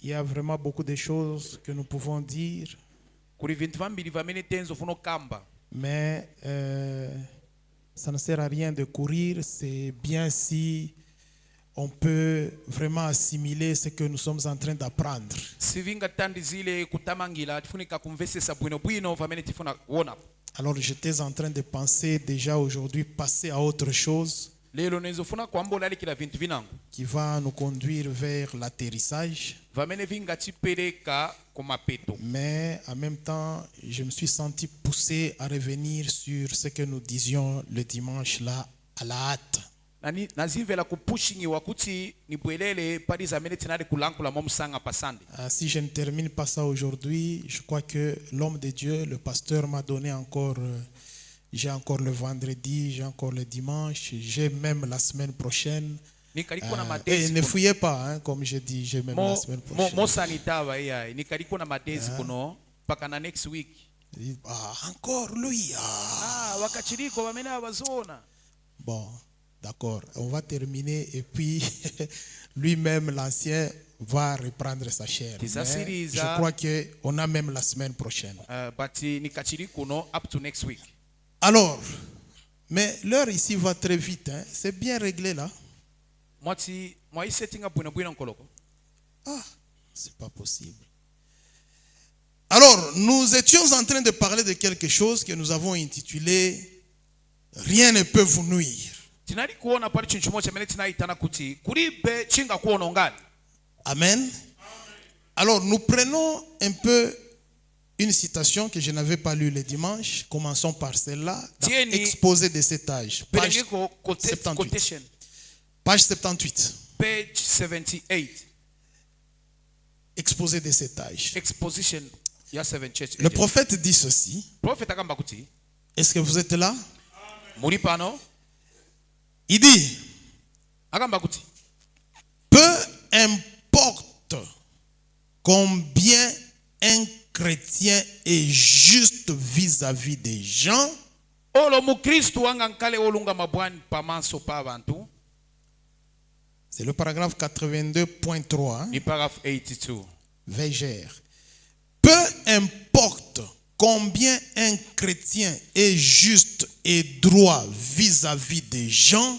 Il y a vraiment beaucoup de choses que nous pouvons dire, mais ça ne sert à rien de courir. C'est bien si on peut vraiment assimiler ce que nous sommes en train d'apprendre. Alors j'étais en train de penser déjà aujourd'hui passer à autre chose qui va nous conduire vers l'atterrissage. Mais en même temps, je me suis senti poussé à revenir sur ce que nous disions le dimanche là à la hâte. Si je ne termine pas ça aujourd'hui, je crois que l'homme de Dieu, le pasteur, m'a donné encore, j'ai encore le vendredi, j'ai encore le dimanche, j'ai même la semaine prochaine. Et ne fouillez pas, hein, comme je dis, j'ai même la semaine prochaine. Encore lui. Bon, d'accord, on va terminer et puis lui-même, l'ancien, va reprendre sa chair. Mais je crois qu'on a même la semaine prochaine. Alors, mais l'heure ici va très vite. Hein. C'est bien réglé là. Ah, c'est pas possible. Alors, nous étions en train de parler de quelque chose que nous avons intitulé « Rien ne peut vous nuire ». Amen. Alors, nous prenons un peu une citation que je n'avais pas lue le dimanche. Commençons par celle-là. Exposé de cet âge. Page 78. Page 78. Page 78. Exposé de cet âge. Exposition. Le prophète dit ceci. Est-ce que vous êtes là? Il dit, peu importe combien un chrétien est juste vis-à-vis des gens, c'est le paragraphe 82.3. Hein? Paragraphe 82. Végère. Peu importe combien un chrétien est juste et droit vis-à-vis des gens,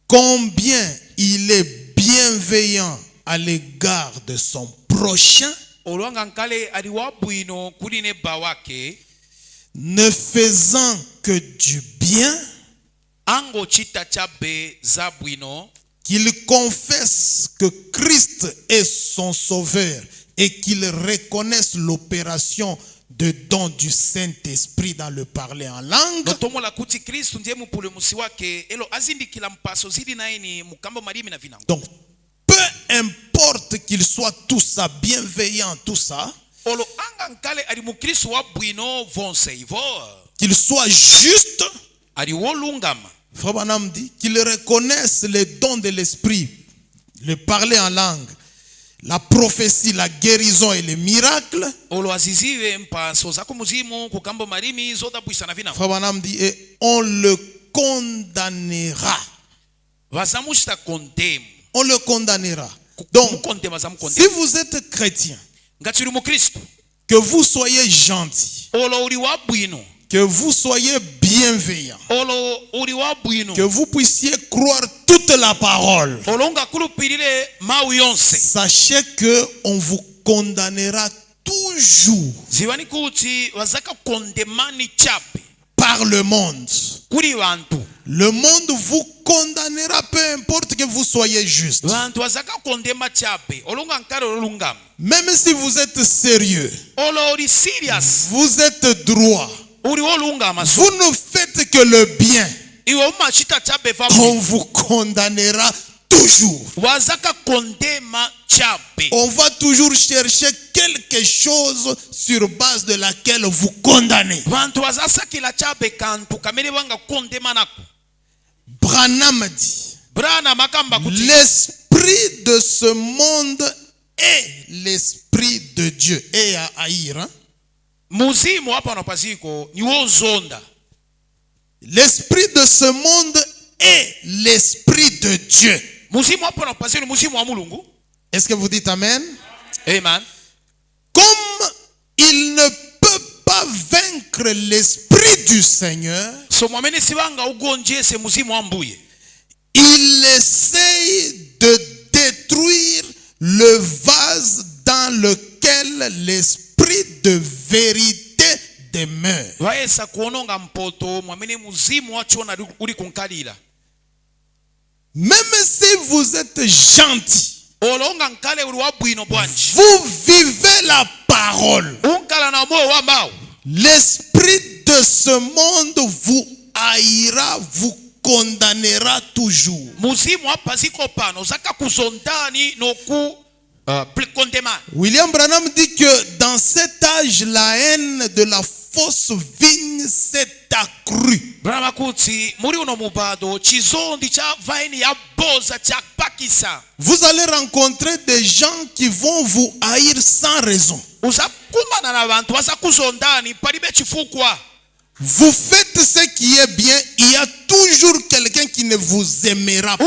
combien il est bienveillant à l'égard de son prochain, ne faisant que du bien, qu'il confesse que Christ est son sauveur et qu'il reconnaisse l'opération de don du Saint-Esprit dans le parler en langue. Donc, peu importe qu'il soit tout ça, bienveillant, tout ça, qu'il soit juste, Frère Branham dit qu'il reconnaisse les dons de l'esprit, le parler en langue, la prophétie, la guérison et les miracles. Frère Branham dit et on le condamnera. On le condamnera. Donc, si vous êtes chrétien, que vous soyez gentil, que vous soyez bienveillant, que vous puissiez croire toute la parole, sachez qu'on vous condamnera toujours par le monde. Le monde vous condamnera peu importe que vous soyez juste. Même si vous êtes sérieux, vous êtes droit, vous ne faites que le bien, on vous condamnera toujours. On va toujours chercher quelque chose sur base de laquelle vous condamnez. Branham dit, l'esprit de ce monde est l'esprit de Dieu. Et à haïr, hein? L'esprit de ce monde est l'esprit de Dieu. Est-ce que vous dites Amen? Amen. Comme il ne peut pas vaincre l'esprit du Seigneur, il essaye de détruire le vase dans lequel l'esprit de vérité demeure. Même si vous êtes gentil, vous vivez la parole, l'esprit de ce monde vous haïra, vous condamnera toujours. William Branham dit que dans cet âge, la haine de la fausse vigne s'est accrue. Vous allez rencontrer des gens qui vont vous haïr sans raison. Vous faites ce qui est bien, il y a toujours quelqu'un qui ne vous aimera pas.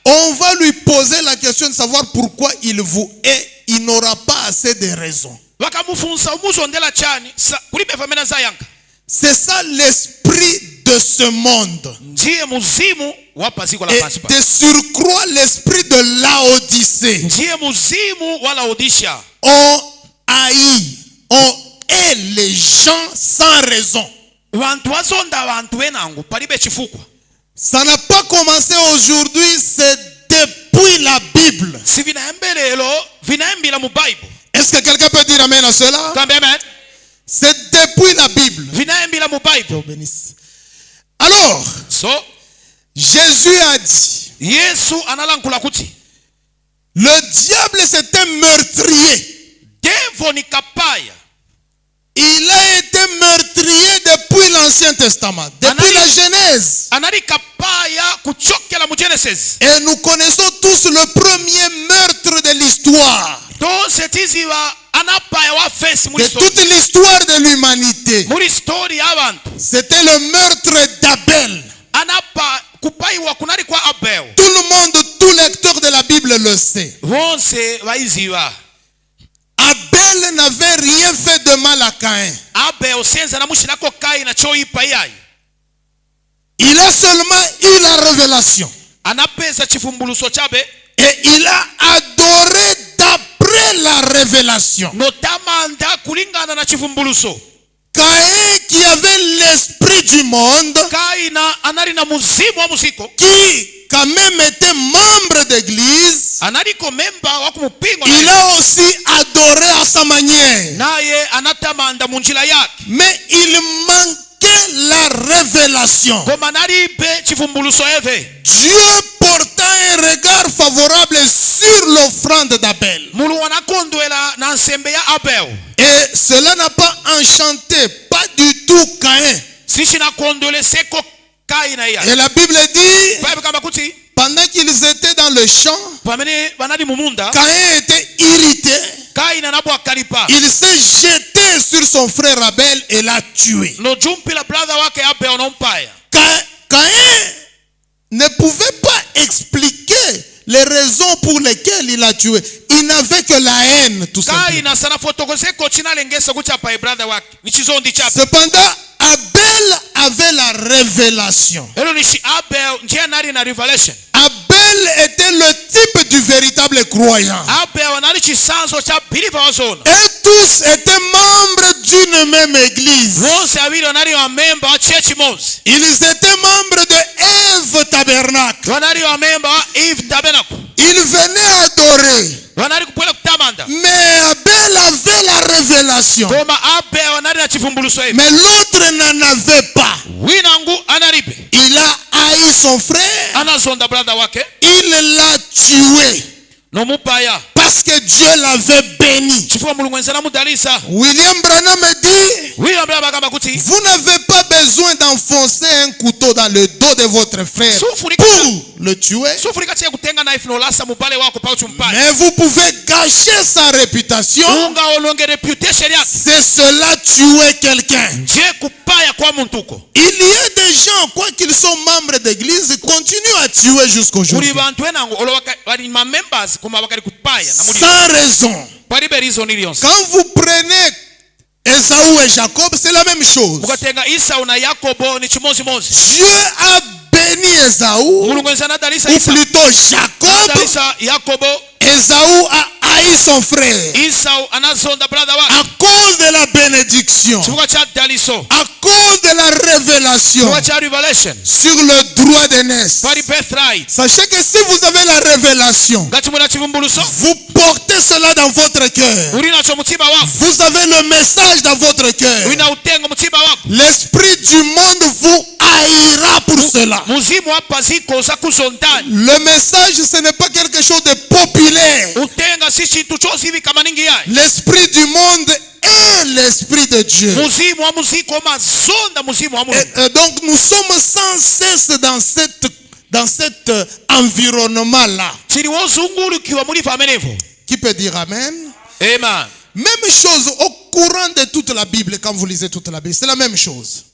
On va lui poser la question de savoir pourquoi il vous hait. Il n'aura pas assez de raisons. C'est ça l'esprit de ce monde. Et de surcroît l'esprit de Laodicée. On haït, on hait les gens sans raison. Ça n'a pas commencé aujourd'hui, c'est depuis la Bible. Est-ce que quelqu'un peut dire amen à cela? C'est depuis la Bible. Alors, Jésus a dit, le diable c'est un meurtrier. Il a été meurtrier depuis l'Ancien Testament, depuis la Genèse. Et nous connaissons tous le premier meurtre de l'histoire. De toute l'histoire de l'humanité. C'était le meurtre d'Abel. Tout le monde, tout lecteur de la Bible le sait. Abel n'avait rien fait de mal à Caïn. Il a seulement eu la révélation. Et il a adoré d'après la révélation. Caïn qui avait l'esprit du monde, qui quand même était membre d'église, il a aussi adoré à sa manière. Mais il manquait la révélation. Dieu portant un regard favorable sur l'offrande d'Abel. Et cela n'a pas enchanté, pas du tout Caïn. Et la Bible dit, pendant qu'ils étaient dans le champ, Caïn était irrité. Il s'est jeté sur son frère Abel et l'a tué. Caïn ne pouvait pas expliquer les raisons pour lesquelles il a tué. Il n'avait que la haine, tout simplement. Cependant, Abel avait la révélation. Abel était le type du véritable croyant. Et tous étaient membres d'une même église. Ils étaient membres de Ève Tabernacle. Ils venaient adorer. Mais Abel avait la révélation. Mais l'autre n'en avait pas. Il a haï son frère. Il l'a tué. Parce que Dieu l'avait béni. William Branham dit, vous n'avez pas besoin besoin d'enfoncer un couteau dans le dos de votre frère pour le tuer, mais vous pouvez gâcher sa réputation, c'est cela tuer quelqu'un. Il y a des gens, quoi qu'ils sont membres d'église, continuent à tuer jusqu'aujourd'hui. Sans raison. Quand vous prenez Esaü et Jacob, c'est la même chose. Dieu a béni Esaü, ou plutôt Jacob. Esaü a haï son frère à cause de la bénédiction, à cause de la révélation sur le droit d'aînesse. Sachez que si vous avez la révélation, vous portez cela dans votre cœur. Vous avez le message dans votre cœur. L'esprit du monde vous haïra pour cela. Le message, ce n'est pas quelque chose de populaire. L'esprit du monde est l'esprit de Dieu. Et donc nous sommes sans cesse dans cet environnement-là. Qui peut dire Amen? Amen. Même chose au courant de toute la Bible, quand vous lisez toute la Bible, c'est la même chose.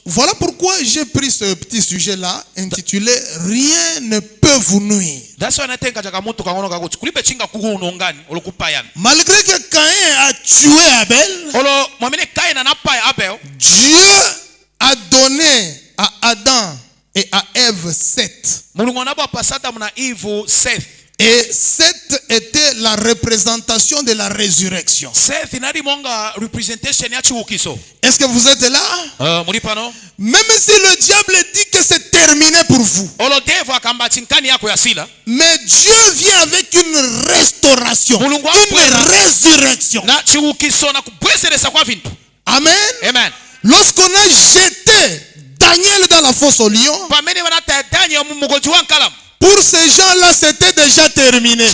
Voilà pourquoi j'ai pris ce petit sujet-là intitulé « Rien ne peut vous nuire ». Malgré que Caïn a tué Abel, Dieu a donné à Adam et à Ève Seth. Et Seth était la représentation de la résurrection. Est-ce que vous êtes là? Même si le diable dit que c'est terminé pour vous, mais Dieu vient avec une restauration, une résurrection. Amen. Amen. Lorsqu'on a jeté Daniel dans la fosse au lion, pour ces gens-là, c'était déjà terminé.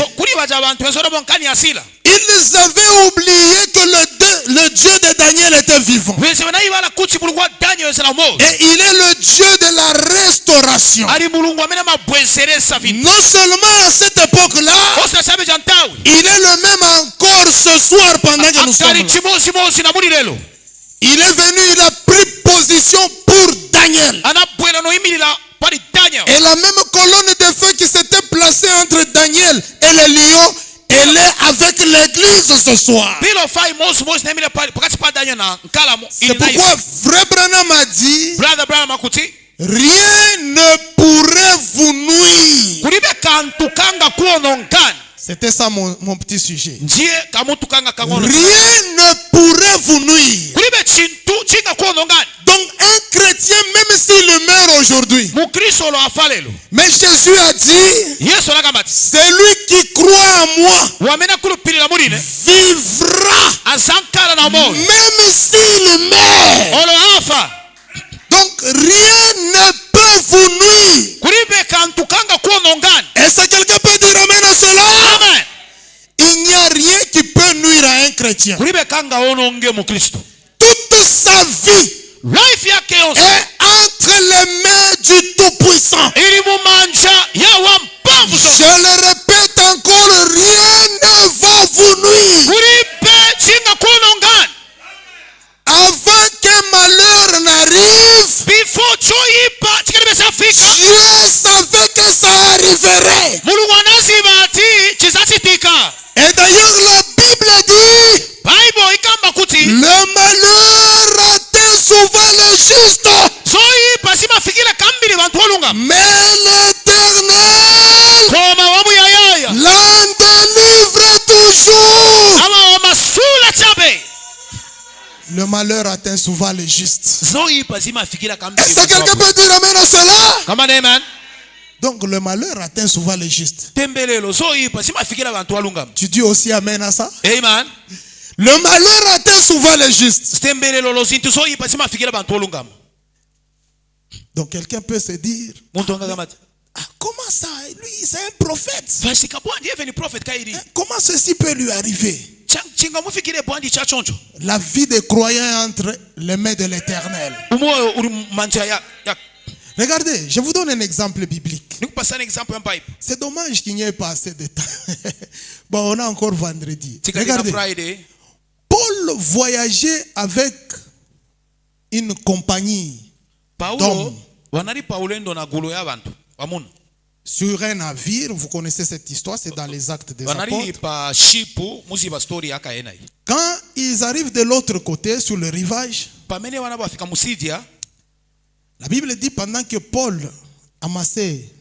Ils avaient oublié que le Dieu de Daniel était vivant. Et il est le Dieu de la restauration. Non seulement à cette époque-là, il est le même encore ce soir pendant que nous sommes là. Il est venu, il a pris position pour Daniel. Et la même colonne de feu qui s'était placée entre Daniel et les lions, elle est avec l'église ce soir. C'est pourquoi Frère Branham a dit, rien ne pourrait vous nuire. C'était ça mon petit sujet. Rien ne pourrait vous nuire. Donc un chrétien, même s'il meurt aujourd'hui, mais Jésus a dit, celui qui croit en moi vivra même s'il meurt. Donc rien ne peut vous nuire. Est-ce que quelqu'un peut dire amen à cela? Amen. Il n'y a rien qui peut nuire à un chrétien. Toute sa vie est entre les mains du Tout-Puissant. Je le répète encore, rien ne va vous nuire. Avant qu'un malheur n'arrive, Dieu savait que ça arriverait. Et d'ailleurs la Bible dit, le malheur atteint souvent les justes, mais l'Éternel l'en délivre toujours. Le malheur atteint souvent les justes. Est-ce que quelqu'un peut dire amen à cela? Donc le malheur atteint souvent les justes. Tu dis aussi amen à ça? Amen. Le malheur atteint souvent les justes. Donc quelqu'un peut se dire, comment ça? Lui, c'est un prophète. Hein? Comment ceci peut lui arriver? La vie des croyants est entre les mains de l'Éternel. Regardez, je vous donne un exemple biblique. C'est dommage qu'il n'y ait pas assez de temps. Bon, on a encore vendredi. Regardez, Paul voyageait avec une compagnie d'hommes sur un navire. Vous connaissez cette histoire, c'est dans les Actes des Apôtres. Quand ils arrivent de l'autre côté, sur le rivage, la Bible dit pendant que Paul amassait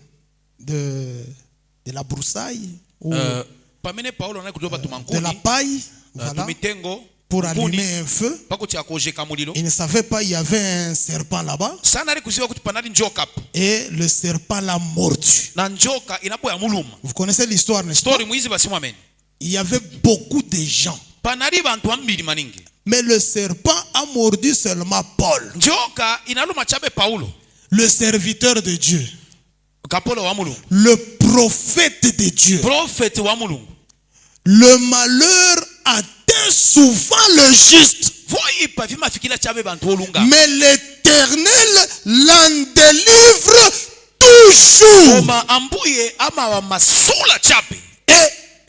de la broussaille ou de la paille, voilà, pour allumer un feu, il ne savait pas qu'il y avait un serpent là-bas. Et le serpent l'a mordu. Vous connaissez l'histoire, n'est-ce pas? Il y avait beaucoup de gens. Mais le serpent a mordu seulement Paul, le serviteur de Dieu, le prophète de Dieu. Le malheur atteint souvent le juste, mais l'Éternel l'en délivre toujours.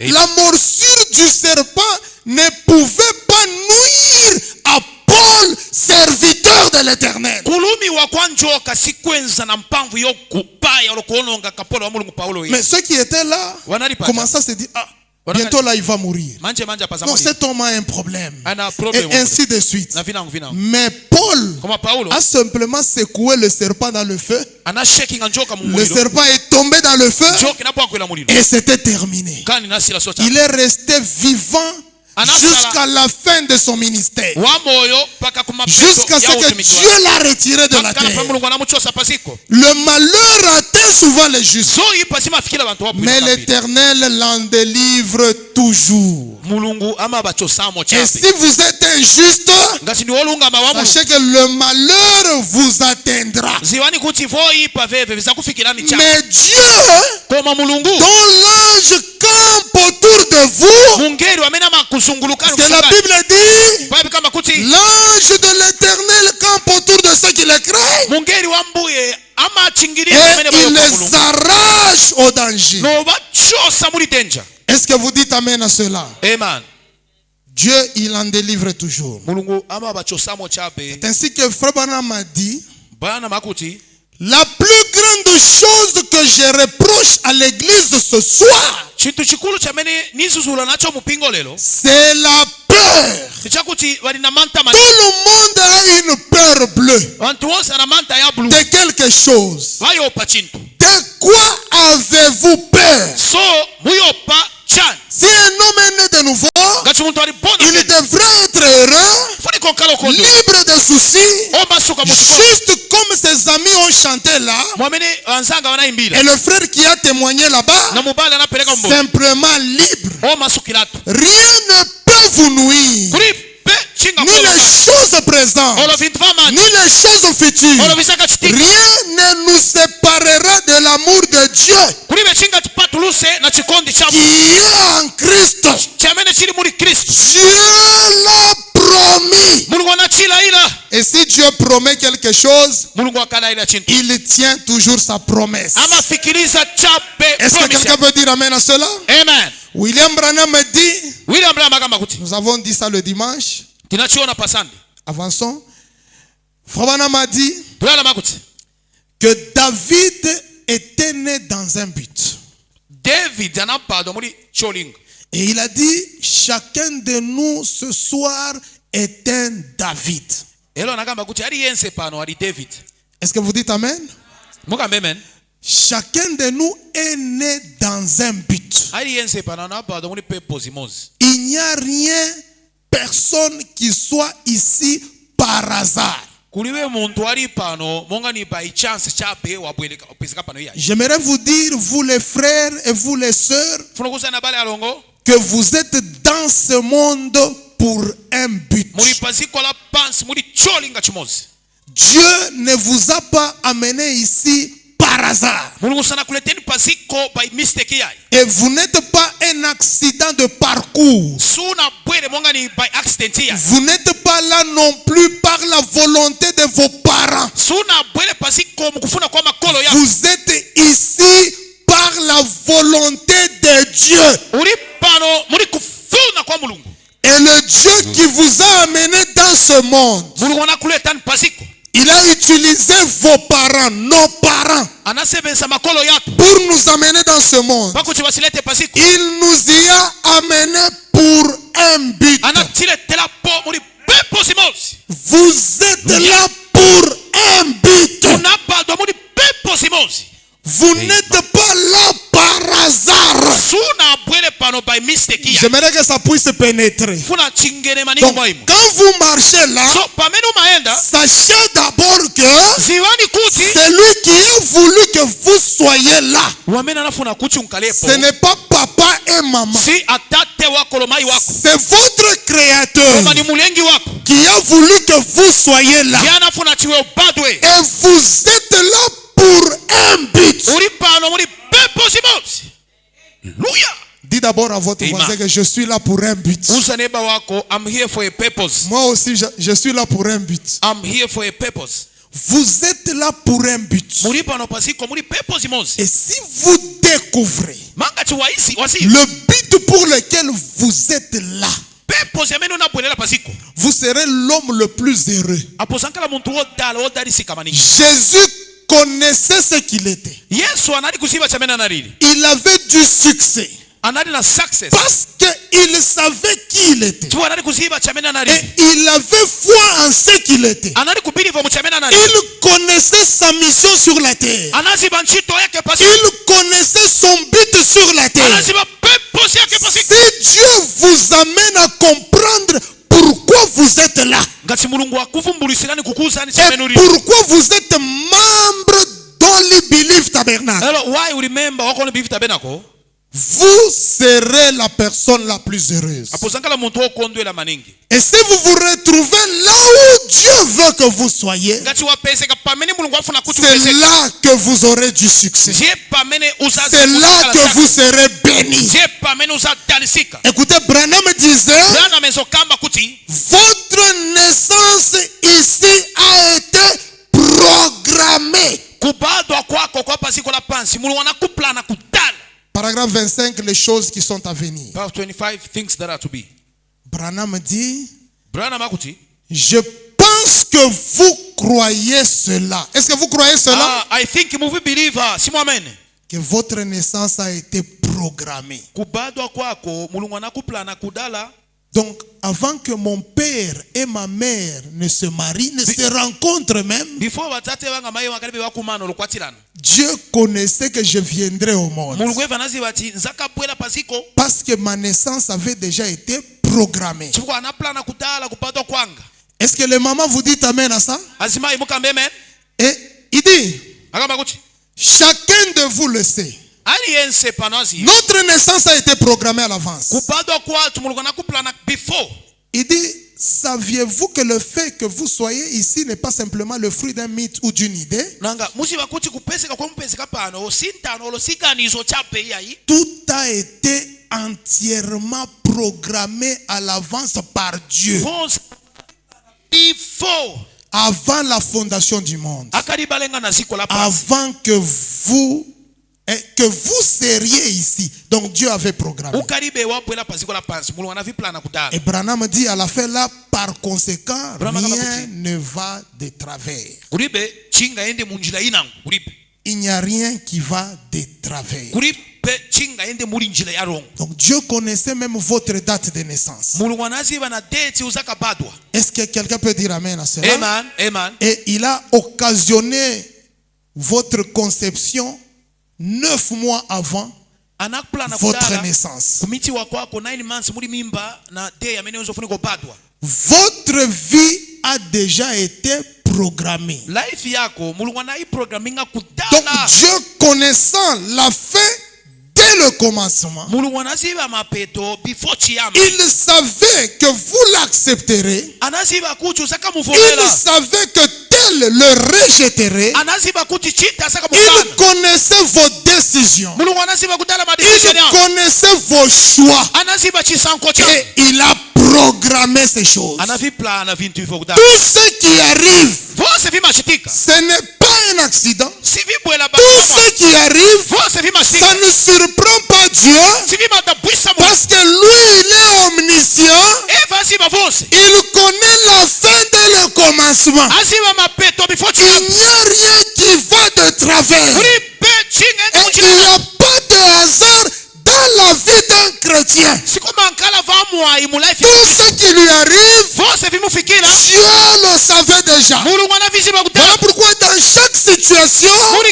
Et la morsure du serpent ne pouvait pas nuire à Paul, serviteur de l'Éternel. Mais ceux qui étaient là commençaient à se dire, ah, bientôt là il va mourir. Non, cet homme a un problème. Et ainsi de suite. Mais Paul a simplement secoué le serpent dans le feu. Le serpent est tombé dans le feu et c'était terminé. Il est resté vivant jusqu'à la fin de son ministère, jusqu'à ce que Dieu l'a retiré de la terre. Le malheur atteint souvent les justes, mais l'Éternel l'en délivre toujours. Et si vous êtes injuste, sachez que le malheur vous atteindra. Mais Dieu, dont l'ange campe autour de vous, parce que la Bible dit, l'ange de l'Éternel campe autour de ceux qui le craignent et il les arrache au danger. Est-ce que vous dites amen à cela? Amen. Dieu, il en délivre toujours. C'est ainsi que Frère Branham a dit, la plus grande chose que je reproche à l'église ce soir, c'est la peur. Tout le monde a une peur bleue de quelque chose. De quoi avez-vous peur? Si un homme est né de nouveau, il devrait être heureux, libre de soucis, juste comme ses amis ont chanté là, et le frère qui a témoigné là-bas, simplement libre. Rien ne peut vous nuire, ni les choses présentes, ni les choses futures. Rien ne nous séparera de l'amour de Dieu qui est en Christ. Dieu l'a promis. Et si Dieu promet quelque chose, il tient toujours sa promesse. Est-ce que quelqu'un peut dire amen à cela? Amen. William Branham me dit, nous avons dit ça le dimanche. Avançons. Frère Branham a dit que David était né dans un but. Et il a dit, chacun de nous ce soir est un David. Est-ce que vous dites amen? Chacun de nous est né dans un but. Il n'y a rien, personne qui soit ici par hasard. J'aimerais vous dire, vous les frères et vous les sœurs, que vous êtes dans ce monde pour un but. Dieu ne vous a pas amené ici par hasard. Et vous n'êtes pas un accident de parcours. Vous n'êtes pas là non plus par la volonté de vos parents. Vous êtes ici par la volonté de Dieu. Et le Dieu qui vous a amené dans ce monde, il a utilisé vos parents, nos parents, pour nous amener dans ce monde. Il nous y a amenés pour un but. Vous êtes là pour un but. Vous n'êtes pas là par hasard. J'aimerais que ça puisse pénétrer. Donc, quand vous marchez là, sachez d'abord que c'est lui qui a voulu que vous soyez là. Ce n'est pas papa et maman. C'est votre créateur qui a voulu que vous soyez là. Et vous êtes là pour un but. Dis d'abord à votre voisin que je suis là pour un but. Moi aussi, je suis là pour un but. Vous êtes là pour un but. Et si vous découvrez le but pour lequel vous êtes là, vous serez l'homme le plus heureux. Jésus connaissait ce qu'il était. Il avait du succès. Parce qu'il savait qui il était. Et il avait foi en ce qu'il était. Il connaissait sa mission sur la terre. Il connaissait son but sur la terre. Si Dieu vous amène à comprendre pourquoi vous êtes là, et pourquoi vous êtes membre d'Holy Belief Tabernacle, vous serez la personne la plus heureuse. Et si vous vous retrouvez là où Dieu veut que vous soyez, c'est là que vous aurez du succès. C'est là que vous serez bénis. Écoutez, Branham disait, votre naissance ici a été programmée. Paragraphe 25, les choses qui sont à venir. Branham dit, je pense que vous croyez cela. Est-ce que vous croyez cela? Que votre naissance a été programmée. Donc, avant que mon père et ma mère ne se marient, ne se rencontrent même, Dieu connaissait que je viendrais au monde. Parce que ma naissance avait déjà été programmée. Est-ce que les mamans vous dites amen à ça? Et il dit, chacun de vous le sait. Notre naissance a été programmée à l'avance. Il dit, saviez-vous que le fait que vous soyez ici n'est pas simplement le fruit d'un mythe ou d'une idée? Tout a été entièrement programmé à l'avance par Dieu. Avant la fondation du monde. Avant que vous seriez ici. Donc Dieu avait programmé. Et Branham dit à la fin là, par conséquent, rien ne va de travers. Il n'y a rien qui va de travers. Donc Dieu connaissait même votre date de naissance. Est-ce que quelqu'un peut dire amen à cela? Amen, amen. Et il a occasionné votre conception 9 mois avant votre naissance. Votre vie a déjà été programmée. Donc Dieu connaissant la fin dès le commencement, il savait que vous la l'accepterait, il il savait que tel le rejetterait, il connaissait vos décisions, il connaissait vos choix, et il a programmé ces choses. Tout ce qui arrive, ce n'est pas un accident. Tout ce qui arrive, ça ne surprend pas Dieu, parce que lui, il est omniscient. Il connaît la fin et le commencement. Il n'y a rien qui va de travers. Et il n'y a pas de hasard dans la vie d'un chrétien. Tout ce qui lui arrive, Dieu le savait déjà. Voilà pourquoi dans chaque situation, vous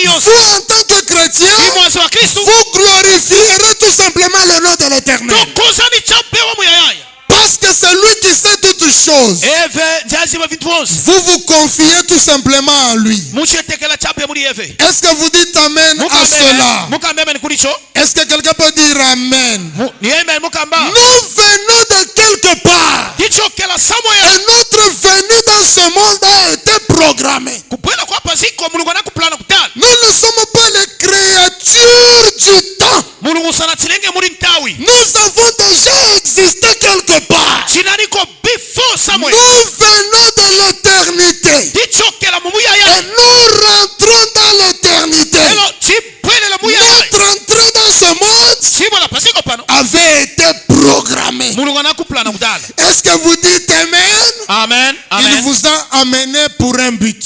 en tant que chrétien, vous glorifierez tout simplement le nom de l'Éternel. Parce que c'est lui qui sait toutes choses. Vous vous confiez tout simplement en lui. Est-ce que vous dites Amen à cela? Est-ce que quelqu'un peut dire Amen? Nous venons de quelque part. Et notre venue dans ce monde a été programmée. Nous ne sommes pas les créatures du temps. Nous avons déjà existé quelque part. Nous venons de l'éternité. Et nous rentrons dans l'éternité. Notre entrée dans ce monde avait été programmée. Est-ce que vous dites Amen? Amen. Il vous a amené pour un but.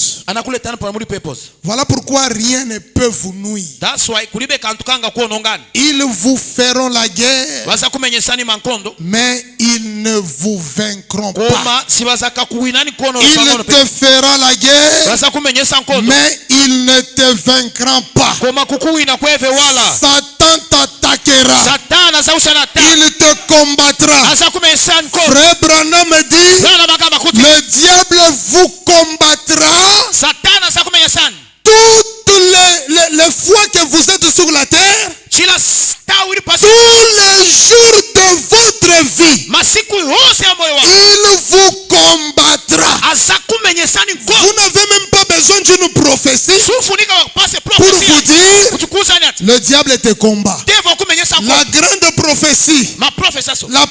Voilà pourquoi rien ne peut vous nuire. Ils vous feront la guerre, mais ils ne vous vaincront pas. Il te fera la guerre, mais il ne te vaincra pas. Satan t'attaquera, il te combattra. Frère Branham me dit, le diable vous combattra toutes les fois que vous êtes sur la terre, tous les jours de votre vie. Il vous combattra. Vous n'avez même pas besoin d'une prophétie pour vous dire, le diable te combat. La grande prophétie, la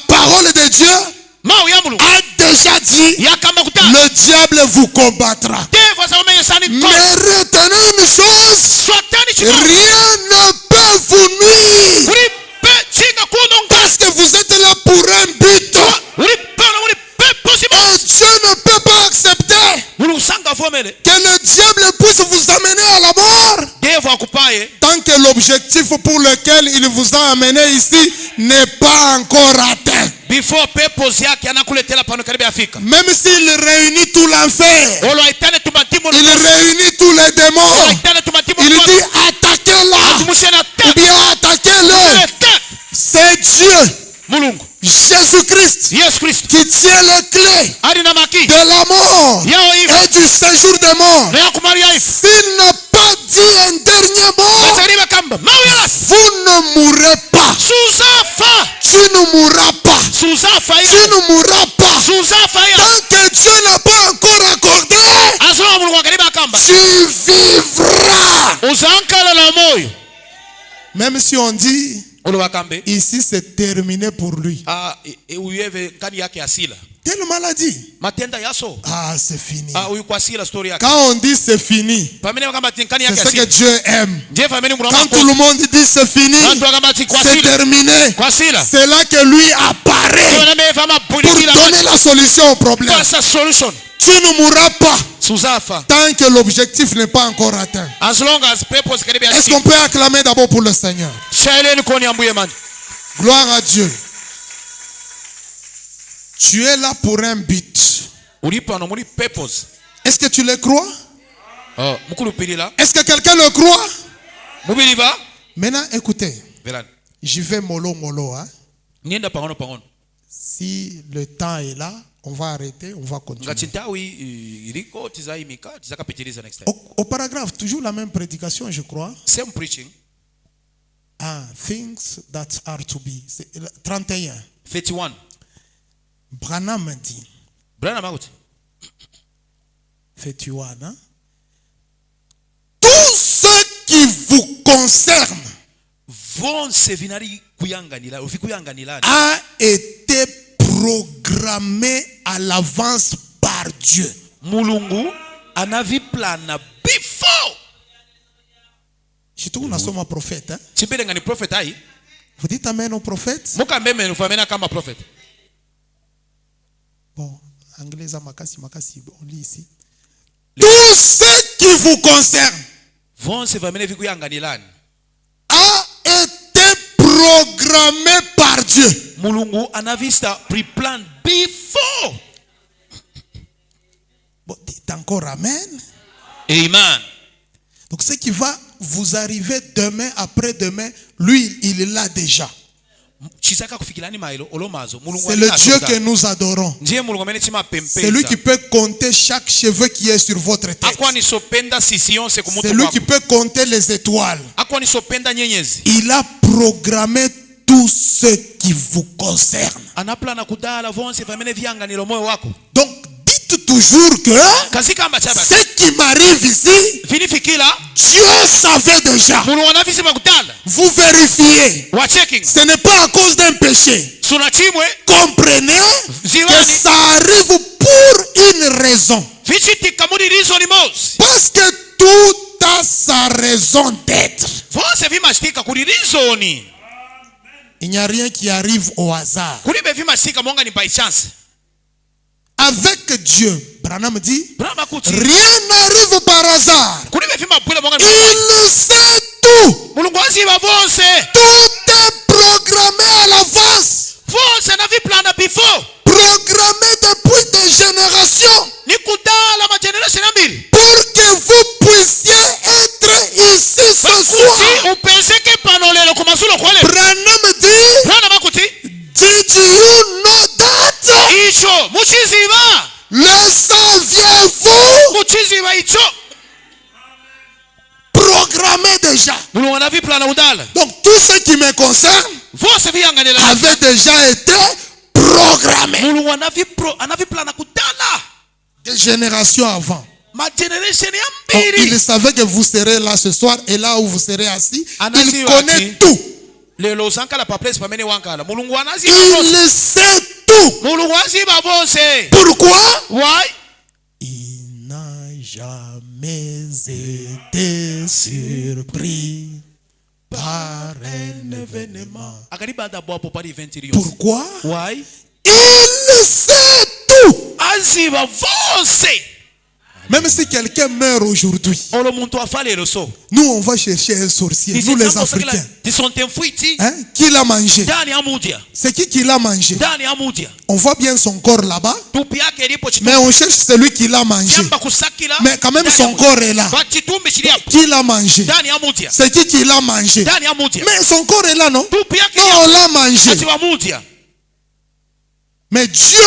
parole de Dieu a déjà dit, le diable vous combattra. Mais retenez une chose, rien ne peut vous nuire, parce que vous êtes là pour un but. Et Dieu ne peut pas accepter que le diable puisse vous amener à la mort tant que l'objectif pour lequel il vous a amené ici n'est pas encore atteint. Même s'il réunit tout l'enfer, il réunit tous les démons, il dit attaquez-la ou bien attaquez-le. C'est Dieu, Jésus-Christ, qui tient les clés de la mort et du séjour des morts. S'il n'a pas dit un dernier mot, vous ne mourrez pas. Tu ne mourras pas. Tu ne mourras pas. Tant que Dieu n'a pas encore accordé, tu vivras. Même si on dit ici c'est terminé pour lui. Quelle maladie? Ah, c'est fini. Quand on dit c'est fini, c'est ce que Dieu aime. Quand tout le monde dit c'est fini, c'est terminé, c'est là que lui apparaît pour donner la solution au problème. Tu ne mourras pas tant que l'objectif n'est pas encore atteint. Est-ce qu'on peut acclamer d'abord pour le Seigneur? Gloire à Dieu. Tu es là pour un but. Est-ce que tu le crois? Est-ce que quelqu'un le croit? Maintenant, écoutez. Je vais mollo. Hein? Si le temps est là, on va arrêter, on va continuer. Au paragraphe, toujours la même prédication, je crois. Same preaching. Things that are to be. 31. 31. Branham dit. Branham akuti. Fais-tu voir, hein? Tout ce qui vous concerne a été programmé à l'avance par Dieu. Mulungu anavi plana before. Je trouve que nous sommes prophètes. Hein? Prophète. Vous dites amen au prophète? Bon, anglais, makasi, on lit ici. Tout ce qui vous concerne a été programmé par Dieu. Mulungu anavista pre-plan before. Bon, dites encore amen. Amen. Donc ce qui va vous arriver demain, après-demain, lui, il est là déjà. C'est le Dieu que nous adorons. C'est lui qui peut compter chaque cheveu qui est sur votre tête. C'est lui qui peut compter les étoiles. Il a programmé tout ce qui vous concerne. Donc, dites toujours que ce qui m'arrive ici, Dieu savait déjà. Vous vérifiez. Ce n'est pas à cause d'un péché. Comprenez que ça arrive pour une raison. Parce que tout a sa raison d'être. Il n'y a rien qui arrive au hasard. Avec Dieu, Branham dit, rien n'arrive par hasard. Il sait tout. Tout est programmé à l'avance. Programmé depuis des générations. Pour que vous puissiez être ici ce soir. Branham dit, did you know that? Le saviez-vous? Programmé déjà. Donc tout ce qui me concerne avait déjà été programmé. Des générations avant. Donc, il savait que vous serez là ce soir et là où vous serez assis. Il connaît tout. Il sait tout. Pourquoi? Il n'a jamais été surpris par un événement. Pourquoi? Il sait tout. Même si quelqu'un meurt aujourd'hui, nous on va chercher un sorcier, nous les Africains. Hein? Qui l'a mangé? C'est qui l'a mangé? On voit bien son corps là-bas, mais on cherche celui qui l'a mangé. Mais quand même son corps est là. Qui l'a mangé? C'est qui l'a mangé? Mais son corps est là, non? Non, on l'a mangé. Mais Dieu,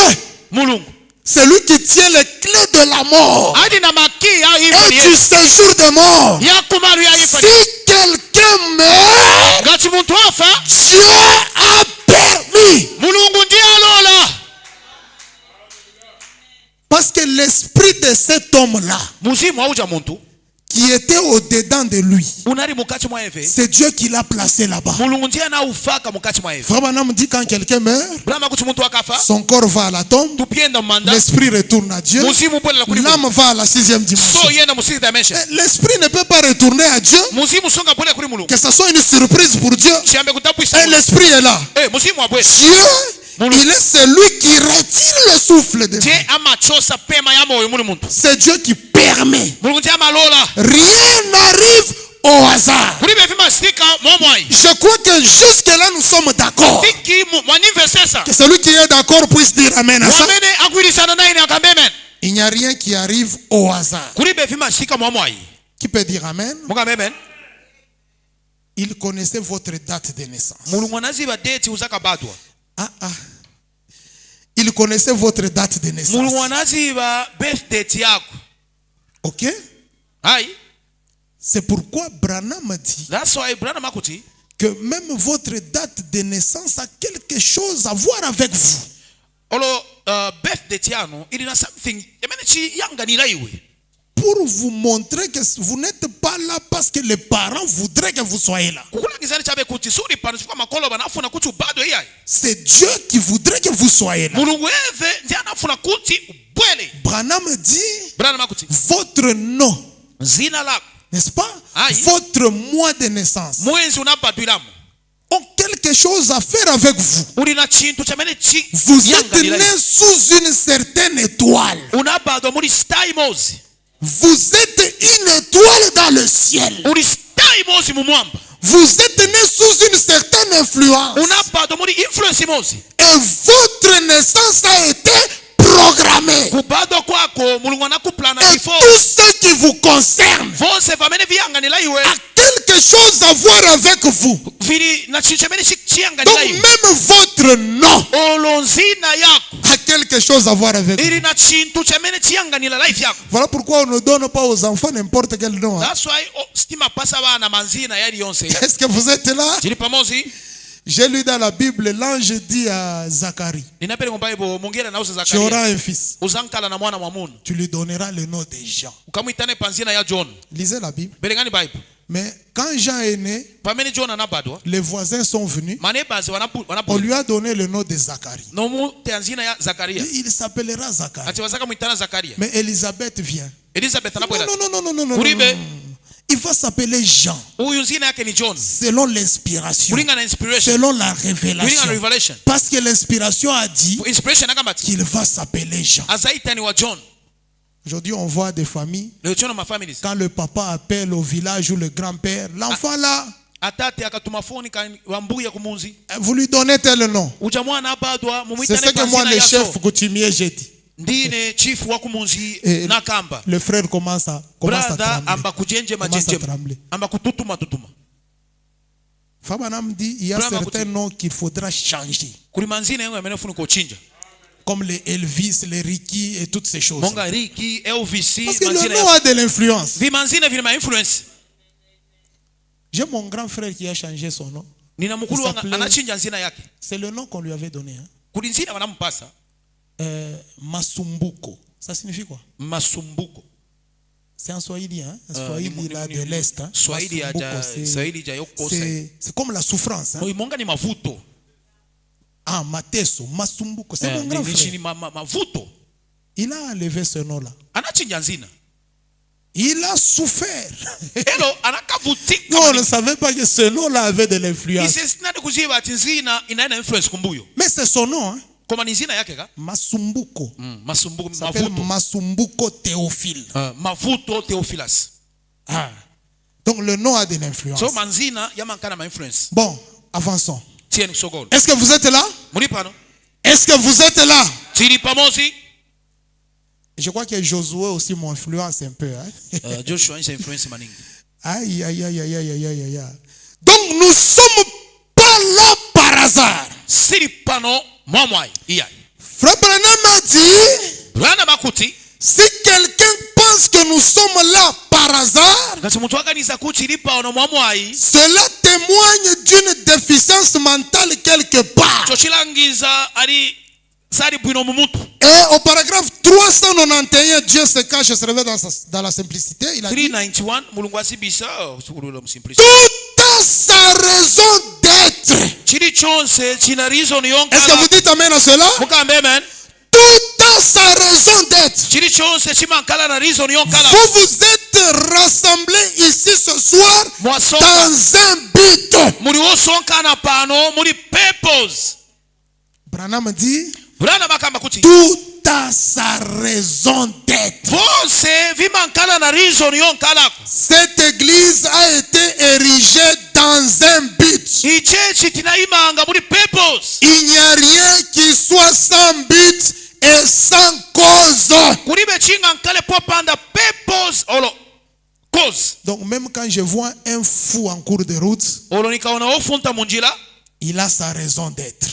c'est lui qui tient les clés de la mort et du séjour des morts. Si quelqu'un meurt, Dieu a permis. Parce que l'esprit de cet homme-là, qui était au-dedans de lui, c'est Dieu qui l'a placé là-bas. Frère Branham dit quand quelqu'un meurt, son corps va à la tombe, l'esprit retourne à Dieu, l'âme va à la 6e dimension. L'esprit ne peut pas retourner à Dieu, que ce soit une surprise pour Dieu. Et l'esprit est là. Dieu, il est celui qui retire le souffle de vie. C'est Dieu qui permet. Rien n'arrive au hasard. Je crois que jusque là nous sommes d'accord. Que celui qui est d'accord puisse dire amen à ça. Il n'y a rien qui arrive au hasard. Qui peut dire amen? Il connaissait votre date de naissance. Il connaissait votre date de naissance. Ok? C'est pourquoi Branham dit que même votre date de naissance a quelque chose à voir avec vous. birthday tiano ili na something yamene chi yanganira iwe. Pour vous montrer que vous n'êtes pas là parce que les parents voudraient que vous soyez là. C'est Dieu qui voudrait que vous soyez là. Branham dit votre nom, n'est-ce pas? Votre mois de naissance ont quelque chose à faire avec vous. Vous êtes né sous une certaine étoile. Vous êtes une étoile dans le ciel. Vous êtes né sous une certaine influence. Et votre naissance a été programmée. Et tout ce qui vous concerne a quelque chose à voir avec vous. Donc même votre nom a quelque chose à voir avec vous. Voilà pourquoi on ne donne pas aux enfants n'importe quel nom. Est-ce que vous êtes là? J'ai lu dans la Bible, l'ange dit à Zacharie, tu auras un fils. Tu lui donneras le nom de Jean. Lisez la Bible. Mais quand Jean est né, les voisins sont venus. On lui a donné le nom de Zacharie. Il s'appellera Zacharie. Mais Élisabeth vient. Non. Il va s'appeler Jean. Selon l'inspiration. Selon la révélation. Parce que l'inspiration a dit qu'il va s'appeler Jean. Aujourd'hui, on voit des familles. Quand le papa appelle au village ou le grand-père, l'enfant là, vous lui donnez tel nom. C'est ce que moi, le chef coutumier, j'ai dit. Le frère commence à trembler. Fabanam dit il y a certains noms qu'il faudra changer. Comme les Elvis, les Ricky et toutes ces choses. Parce que le nom a de l'influence. J'ai mon grand frère qui a changé son nom. C'est le nom qu'on lui avait donné. Masumbuko. Ça signifie quoi? Masumbuko. C'est un Swahili, hein? Un Swahili là de l'Est. Hein? C'est comme la souffrance. Hein? Ah, Mateso, Masumbuko. C'est mon grand frère. Il a enlevé ce nom-là. Il a souffert. Non, on ne savait pas que ce nom-là avait de l'influence. Mais c'est son nom. Hein? Masumbuko. S'appelle Masumbuko Théophile. Ah. Donc le nom a de l'influence. Bon, avançons. Est-ce que vous êtes là? Est-ce que vous êtes là? Je crois que Josué aussi m'influence un peu. Hein? Aïe, aïe, aïe, aïe, aïe, aïe, aïe. Donc nous ne sommes pas là par hasard. Frère Branham a dit, si quelqu'un pense que nous sommes là par hasard, cela témoigne d'une déficience mentale quelque part. Et au paragraphe 391, Dieu se cache et se révèle dans la simplicité. Il a dit, toute sa raison d'être. Est-ce que vous dites amen à cela? Toute sa raison d'être. Vous vous êtes rassemblés ici ce soir dans un but. Branham dit, toute sa raison d'être. Cette église a été érigée dans un but. Il n'y a rien qui soit sans but et sans cause. Donc même quand je vois un fou en cours de route, il a sa raison d'être.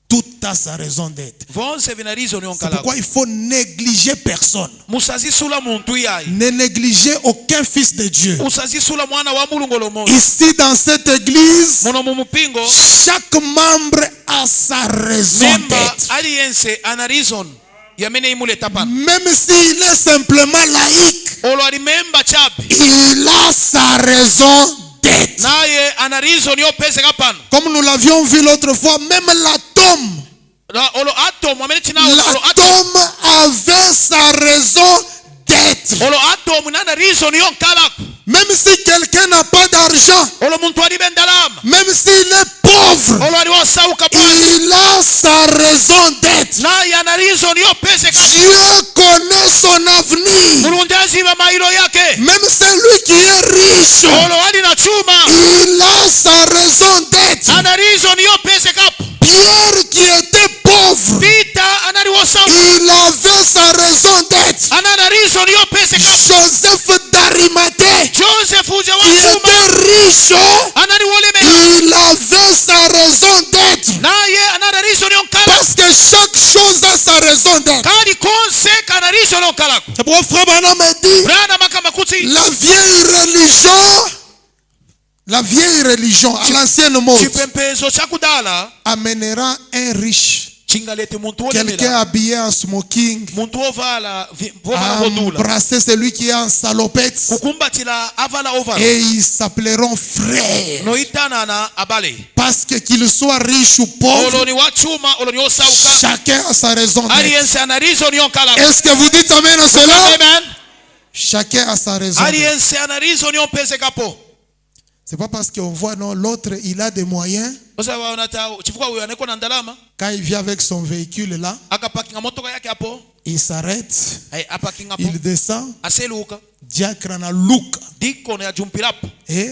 Toute a sa raison d'être. Vonse vinarizo ni C'est onkala. pourquoi il faut négliger personne. Musazi sula muntu yai. Ne négligez aucun fils de Dieu. Usazi sula mwana wa mulungu lomo. Ici dans cette église, Mono mumupingo. chaque membre a sa raison Memba d'être. aliyense ana reason. Yamene imule tapana. Même s'il est simplement laïque, Olo alimemba chapi. il a sa raison d'être. Naye ana reason yo pese kapana. Comme nous l'avions vu l'autre fois, même l'atome Olo atom amene china olo atom. l'atome avait sa raison d'être. Olo atom nana reason yo nkala. Même si quelqu'un n'a pas d'argent, Olo muntu ali bendalama. même s'il est pauvre, Olo ali wasauka pasi. il a sa raison d'être. Naye ana reason yo pese kapana. Dieu connaît son avenir. Mulungu aziba mailo yake. Même celui qui est riche, Olo ali na chuma. il a sa raison d'être. Ana reason yo pese kapana. Pierre qui était pauvre, Peter anali wasauka. il avait sa raison d'être. Anana reason yo pese kapana. Joseph d'Arimathée, Joseph uje qui wa chuma. était riche, Anali woleme. il avait sa raison d'être. Naye anana reason yo nkala. Parce que chaque chose a sa raison d'être. Kali konse kana reason yo nkala. C'est pourquoi Frère Branham me dit, Brana makamba kuti. la vieille religion à l'ancienne mode Chipempezo chakudala. amènera un riche, Chingalete muntu quelqu'un olemela. habillé en smoking, Muntu ovala à vodula. embrasser celui qui est en salopette, Kukumbatila avala ovala. et ils s'appelleront frères. Noitana na abale. Parce que qu'il soit riche ou pauvre, Oloni wa chuma, oloni osauka. chacun a sa raison d'être. Aliyense ana reason yo nkala. Est-ce que vous dites amen à cela? Amen. Chacun a sa raison d'être. Aliyense ana reason yo pese kapo. C'est pas parce qu'on voit non, l'autre il a des moyens, Osa wanata chifuka uyo aneko na ndalama. quand il vient avec son véhicule là, Akapakinga motoka yake hapo. il s'arrête, Ay apakinga hapo. il descend, Aseluka. diacre na luka, Diko na jumpirapo. et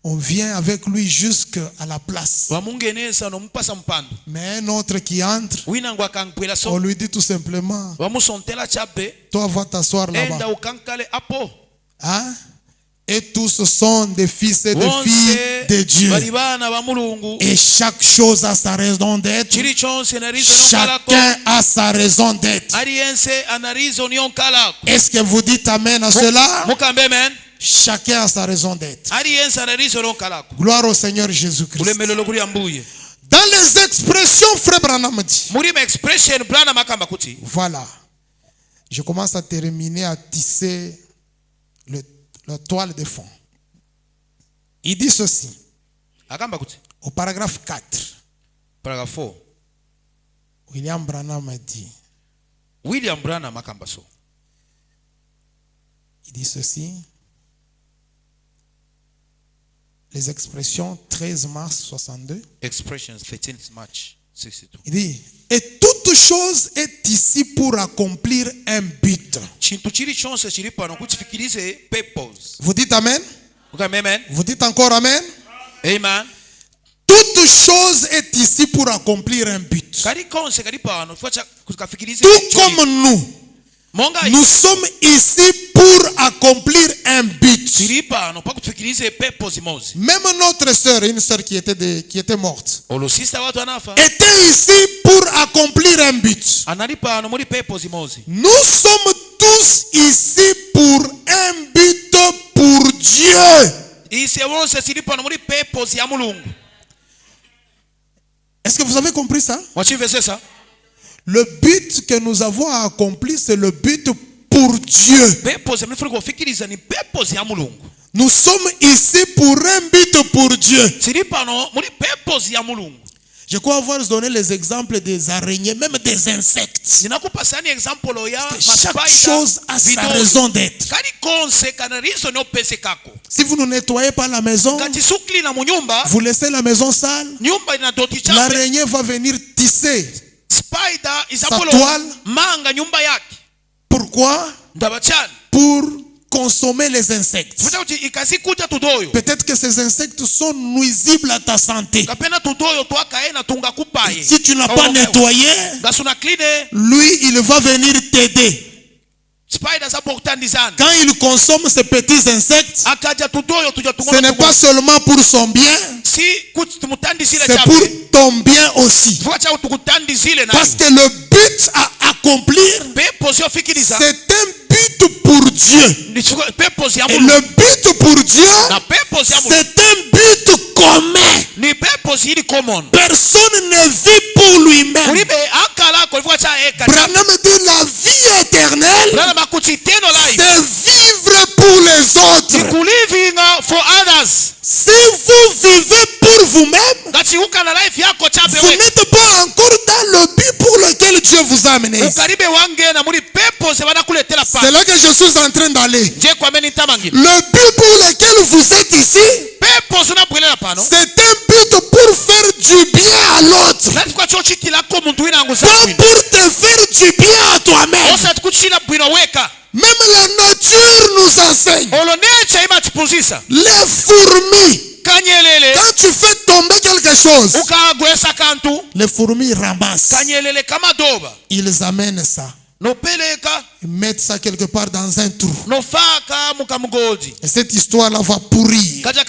on vient avec lui jusqu'à la place. Wamungeneza no mpasa mpando. Mais un autre qui entre, Wina ngwa kangpela on so. lui dit tout simplement, Wamusontela chape. toi va t'asseoir Enda là-bas. ukankale hapo. Hein? Et tous sont des fils et des Bonse filles de Dieu. balibana ba mulungu. Et chaque chose a sa raison d'être. Chiri chonse na reason yo nkala. Chacun a sa raison d'être. Aliyense ana reason yo nkala. Est-ce que vous dites amen à cela? Mukambe amen. Chacun a sa raison d'être. Aliyense ana reason yo nkala. Gloire au Seigneur Jésus-Christ. Ulemelelo kuli ambuye. Dans les expressions, Frère Branham dit, Muri ma expression brana makamba kuti. voilà, je commence à terminer à tisser la toile de fond. Il dit ceci, Akamba kuti. au paragraphe 4. Paragraphe 4. William Branham a dit, William Branham makamba so. il dit ceci, les expressions 13 mars 62. Expressions 13th March 62. Il dit, et toute chose est ici pour accomplir un but. Chintu chiri chonse chiri pano kuchifikirize purpose. Vous dites amen? Mukambe amen. Vous dites encore amen? Amen. Toute chose est ici pour accomplir un but. Kari konse kari pano fuacha kukafikirize. Tout comme nous sommes ici pour accomplir un but. chiri pano pa kufikirize purpose mozi. Même notre sœur, une sœur qui était morte, Olo sister watu anafa. était ici pour accomplir un but. Anali pano muri purpose mozi. Nous sommes tous ici pour un but pour Dieu. Ise wonse chiri pano muri purpose ya mulungu. Est-ce que vous avez compris ça? Mwachivese ça? Le but que nous avons accompli, c'est le but pour Dieu. Purpose mnifuri kufikiriza ni purpose ya mulungu. Nous sommes ici pour un but pour Dieu. Chiri pano muri purpose ya mulungu. Je crois avoir donné les exemples des araignées, même des insectes. Ninakupasani example ya Chaque chose a sa raison d'être. Kari konse kana reason yo pese kako. Si vous ne nettoyez pas la maison, Kati sukli na munyumba, vous laissez la maison sale, nyumba ina doti chape. l'araignée va venir tisser. Spider isapolo toile. manga nyumba yake. Pourquoi? Ndabachana. Pour consommer les insectes. Futa kuti ikazikuja tudoyo. Peut-être que ces insectes sont nuisibles à ta santé. Kapena tudoyo twaka ena tunga kupaye. Si tu n'as pas nettoyé, Gasuna clean. lui, il va venir t'aider. Quand il consomme ces petits insectes, ce n'est pas seulement pour son bien, c'est pour ton bien aussi. Parce que le but à accomplir, c'est un but pour Dieu. Et le but pour Dieu, c'est un but commun. Personne ne vit pour lui-même. Branham dit la vie éternelle, c'est vivre pour les autres. Si vous vivez pour vous-même, vous n'êtes pas encore dans le but pour lequel Dieu vous a amené ici. C'est là que je suis en train d'aller. Le but pour lequel vous êtes ici, c'est un but pour faire du bien à l'autre. Pas pour te faire du bien à toi-même. Même la nature nous enseigne. Les fourmis, quand tu fais tomber quelque chose, les fourmis ramassent. Ils amènent ça. Ils mettent ça quelque part dans un trou. Et cette histoire-là va pourrir. Ça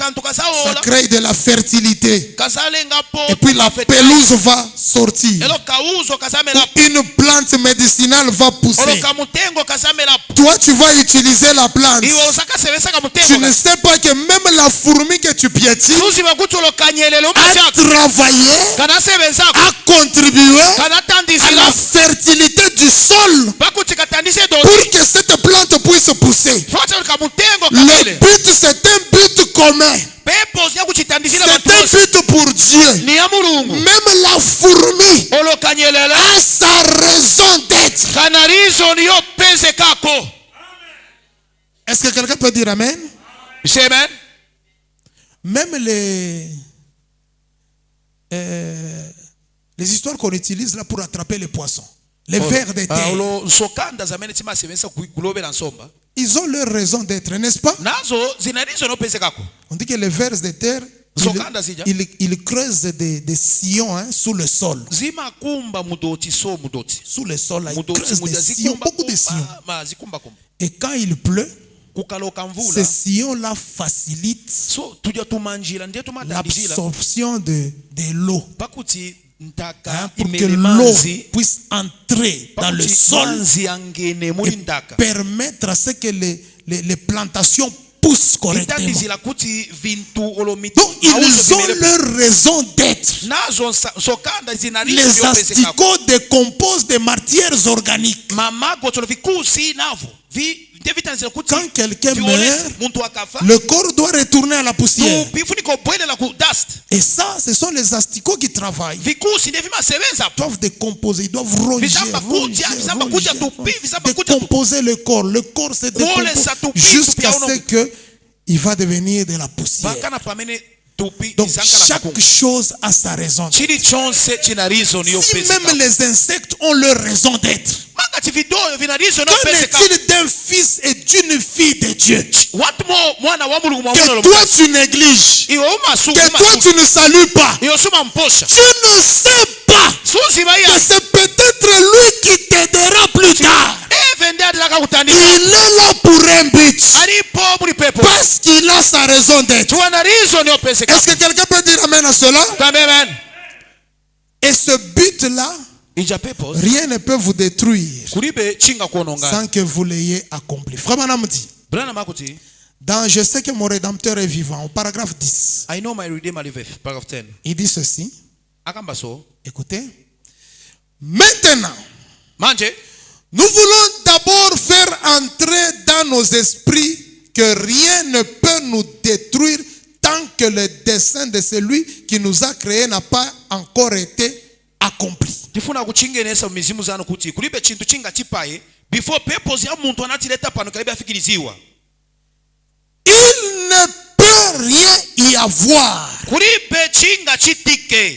crée de la fertilité. Et puis la pelouse va sortir. Une plante médicinale va pousser. Toi, tu vas utiliser la plante. Tu ne sais pas que même la fourmi que tu piétines a travaillé, a contribué à la fertilité du sol pour que cette plante puisse pousser. Le but, c'est un but commun. C'est un but pour Dieu. Même la fourmi a sa raison d'être. Est-ce que quelqu'un peut dire amen? Même les histoires qu'on utilise là pour attraper les poissons, les vers de terre, ils ont leur raison d'être, n'est-ce pas? On dit que les vers de terre, ils creusent des sillons sous le sol. Sous le sol, là, ils creusent des sillons, beaucoup de sillons. Et quand il pleut, ces sillons-là facilitent l'absorption de l'eau. Pour que l'eau puisse entrer dans le sol et permettre à ce que les plantations poussent correctement. Donc ils ont leur raison d'être. Les asticots décomposent des matières organiques. Quand quelqu'un meurt, le corps doit retourner à la poussière. Et ça, ce sont les asticots qui travaillent. Ils doivent décomposer, ils doivent ronger, décomposer le corps. Le corps se décompose jusqu'à ce qu'il va devenir de la poussière. Donc chaque chose a sa raison d'être. Si même les insectes ont leur raison d'être, qu'en est-il d'un fils et d'une fille de Dieu que toi tu négliges, que toi tu ne salues pas? Tu ne sais pas que c'est peut-être lui qui t'aidera plus tard. Il est là pour un but, parce qu'il a sa raison d'être. Est-ce que quelqu'un peut dire amen à cela? Et ce but-là, rien ne peut vous détruire sans que vous l'ayez accompli. Frère Branham dit, je sais que mon Rédempteur est vivant, au paragraphe 10, il dit ceci. Écoutez. Maintenant, nous voulons d'abord faire entrer dans nos esprits que rien ne peut nous détruire tant que le dessein de celui qui nous a créés n'a pas encore été accompli. Il ne peut rien y avoir.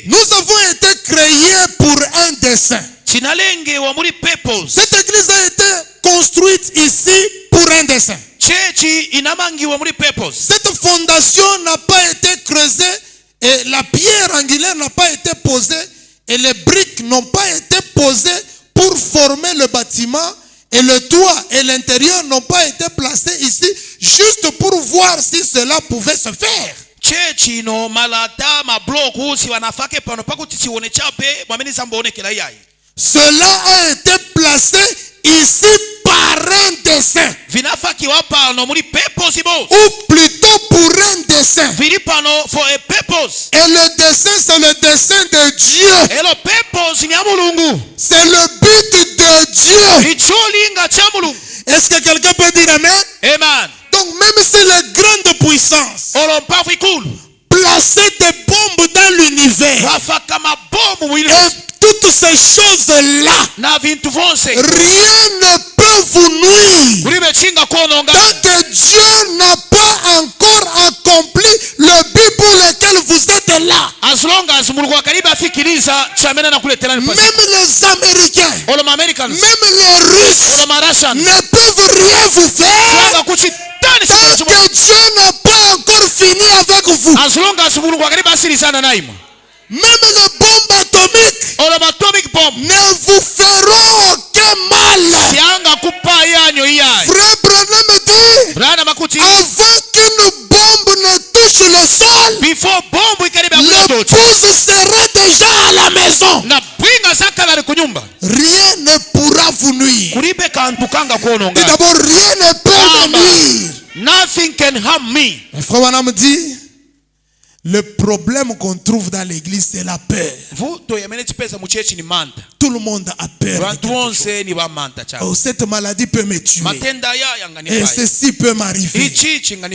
Nous avons été créés pour un dessein. Cette église a été construite ici pour un dessein. Cette fondation n'a pas été creusée et la pierre angulaire n'a pas été posée et les briques n'ont pas été posées pour former le bâtiment et le toit et et l'intérieur n'ont pas été placés ici juste pour voir si cela pouvait se faire. Cela a été placé ici par un dessein. Ou plutôt pour un dessein. Et le dessein, c'est le dessein de Dieu. C'est le but de Dieu. Est-ce que quelqu'un peut dire amen? Amen. Donc même si les grandes puissances placer des bombes dans l'univers et toutes ces choses-là, rien ne peut vous nuire tant que Dieu n'a pas encore accompli le but pour lequel vous êtes là. Même les Américains, même les Russes ne peuvent rien vous faire tant que Dieu n'a pas encore fini avec vous. Même les bombes atomiques ne vous feront aucun mal. Frère Branham dit, avant qu'une bombe ne touche le sol, l'épouse sera déjà à la maison. Rien ne pourra vous nuire. Et d'abord, rien ne peut me nuire. Nothing can harm me. Frère Branham dit, le problème qu'on trouve dans l'église, c'est la peur. Tout le monde a peur. Oh, cette maladie peut me tuer. Et ceci peut m'arriver.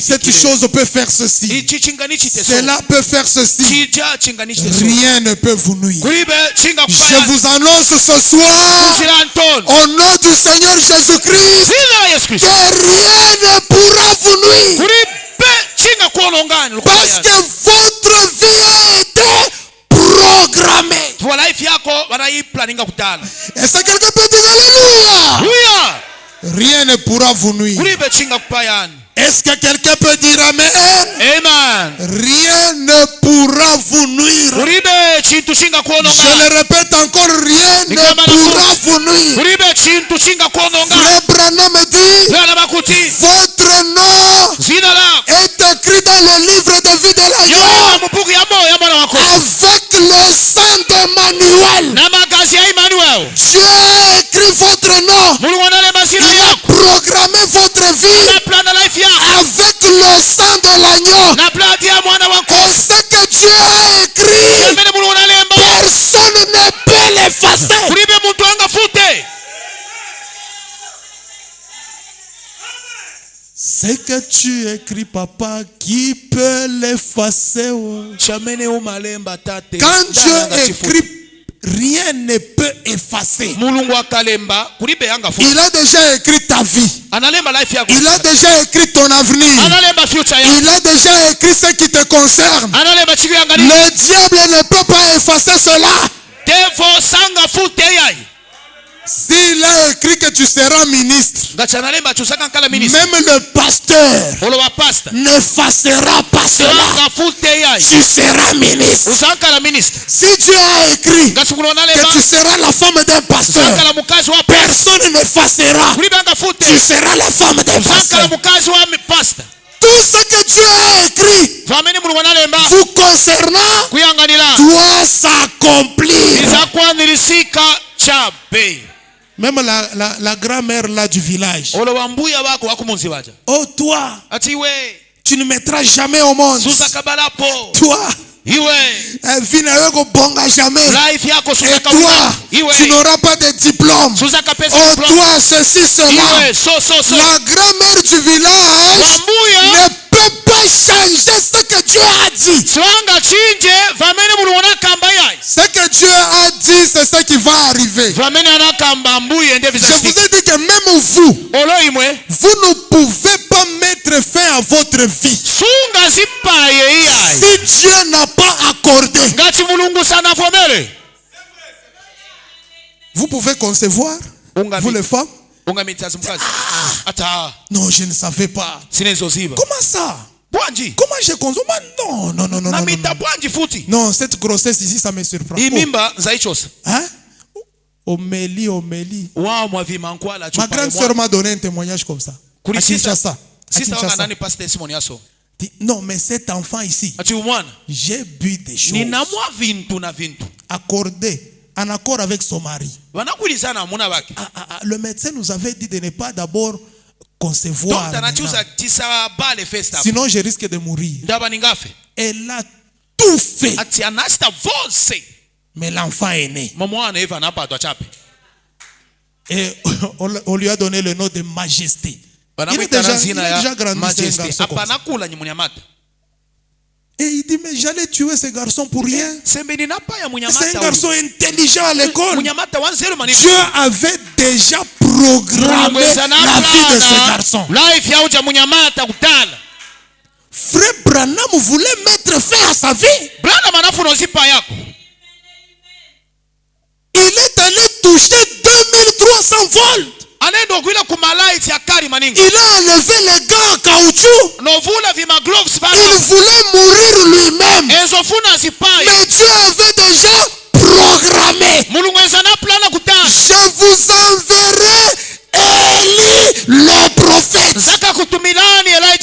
Cette chose peut faire ceci. Cela peut faire ceci. Rien ne peut vous nuire. Je vous annonce ce soir, au nom du Seigneur Jésus-Christ, que rien ne pourra vous nuire. Parce que votre vie a été programmée. Est-ce que quelqu'un peut dire alléluia? Rien ne pourra vous nuire. Est-ce que quelqu'un peut dire amen? Amen. Rien ne pourra vous nuire. Je le répète encore, rien ne pourra vous nuire. Frère Branham dit, votre nom est écrit dans le livre de vie de l'agneau avec le sang d'Emmanuel. Dieu a écrit votre nom. Il a programmé votre vie avec le sang de l'agneau. Et ce que Dieu a écrit, personne ne peut l'effacer. Ce que tu écris, papa, qui peut l'effacer? Quand Dieu écrit, rien ne peut effacer. Il a déjà écrit ta vie. Il a déjà écrit ton avenir. Il a déjà écrit ce qui te concerne. Le diable ne peut pas effacer cela. S'il a écrit que tu seras ministre, même le pasteur n'effacera pas cela. Tu seras ministre. Si Dieu a écrit que tu seras la femme d'un pasteur, personne n'effacera. Tu seras la femme d'un pasteur. Tout ce que Dieu a écrit vous concernant doit s'accomplir. Même la grand-mère là du village. Oh toi, tu ne mettras jamais au monde. Toi, vie ne bonga jamais. Et toi, tu n'auras pas de diplôme. Oh toi, ceci, cela. La grand-mère du village ne peut pas changer ce que Dieu a dit. Ce que Dieu a dit, c'est ce qui va arriver. Je vous ai dit que même vous ne pouvez pas mettre fin à votre vie si Dieu n'a pas accordé. Vous pouvez concevoir, vous les femmes? Non, je ne savais pas. Comment ça? Comment j'ai consommé? Non. Non, cette grossesse ici, ça me surprend. Hein? Omélie. Ma grande sœur m'a donné un témoignage comme ça. À Kinshasa. Non, mais cet enfant ici, j'ai bu des choses accordées en accord avec son mari. Le médecin nous avait dit de ne pas d'abord concevoir. Sinon, je risque de mourir. Elle a tout fait. Mais l'enfant est né. Et on lui a donné le nom de Majesté. Il est déjà grandi, ce garçon comme ça. Et il dit, mais j'allais tuer ce garçon pour rien. C'est un garçon intelligent à l'école. Dieu avait déjà programmé la vie de ce garçon. Frère Branham voulait mettre fin à sa vie. Il est allé toucher 2300 volts. Il a enlevé les gants en caoutchouc. Il voulait mourir lui-même. Mais Dieu avait déjà programmé. Je vous enverrai Élie le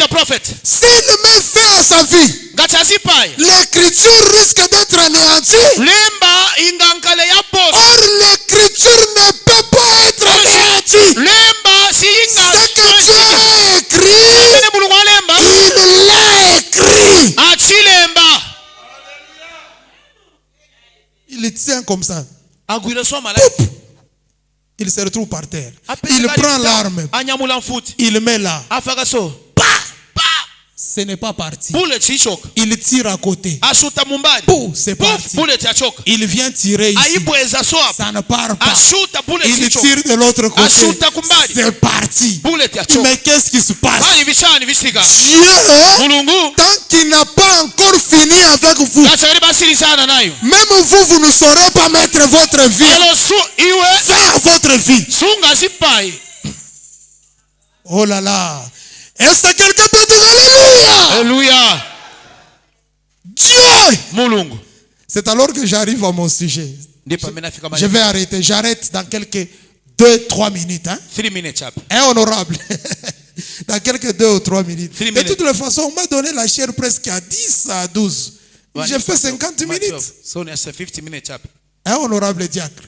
prophète. S'il met fin à sa vie, l'écriture risque d'être anéantie. Or l'écriture ne peut pas être anéantie. Ce que Dieu a écrit, il l'a écrit. Il tient comme ça. Il se retrouve par terre. Il prend l'arme. Il met là. Ce n'est pas parti. Il tire à côté. C'est parti. Il vient tirer ici. Ça ne part pas. Il tire de l'autre côté. C'est parti. Mais qu'est-ce qui se passe? Dieu, tant qu'il n'a pas encore fini avec vous, même vous ne saurez pas mettre votre vie fin à votre vie. Oh là là. Est-ce que quelqu'un peut dire Alléluia? Alléluia. Dieu. C'est alors que j'arrive à mon sujet. Je vais arrêter. J'arrête dans quelques 2-3 minutes. 3 minutes. Honorable. Dans quelques 2 ou 3 minutes. De toutes les façons, on m'a donné la chair presque à 10 à 12. J'ai fait 50 minutes. Honorable diacre.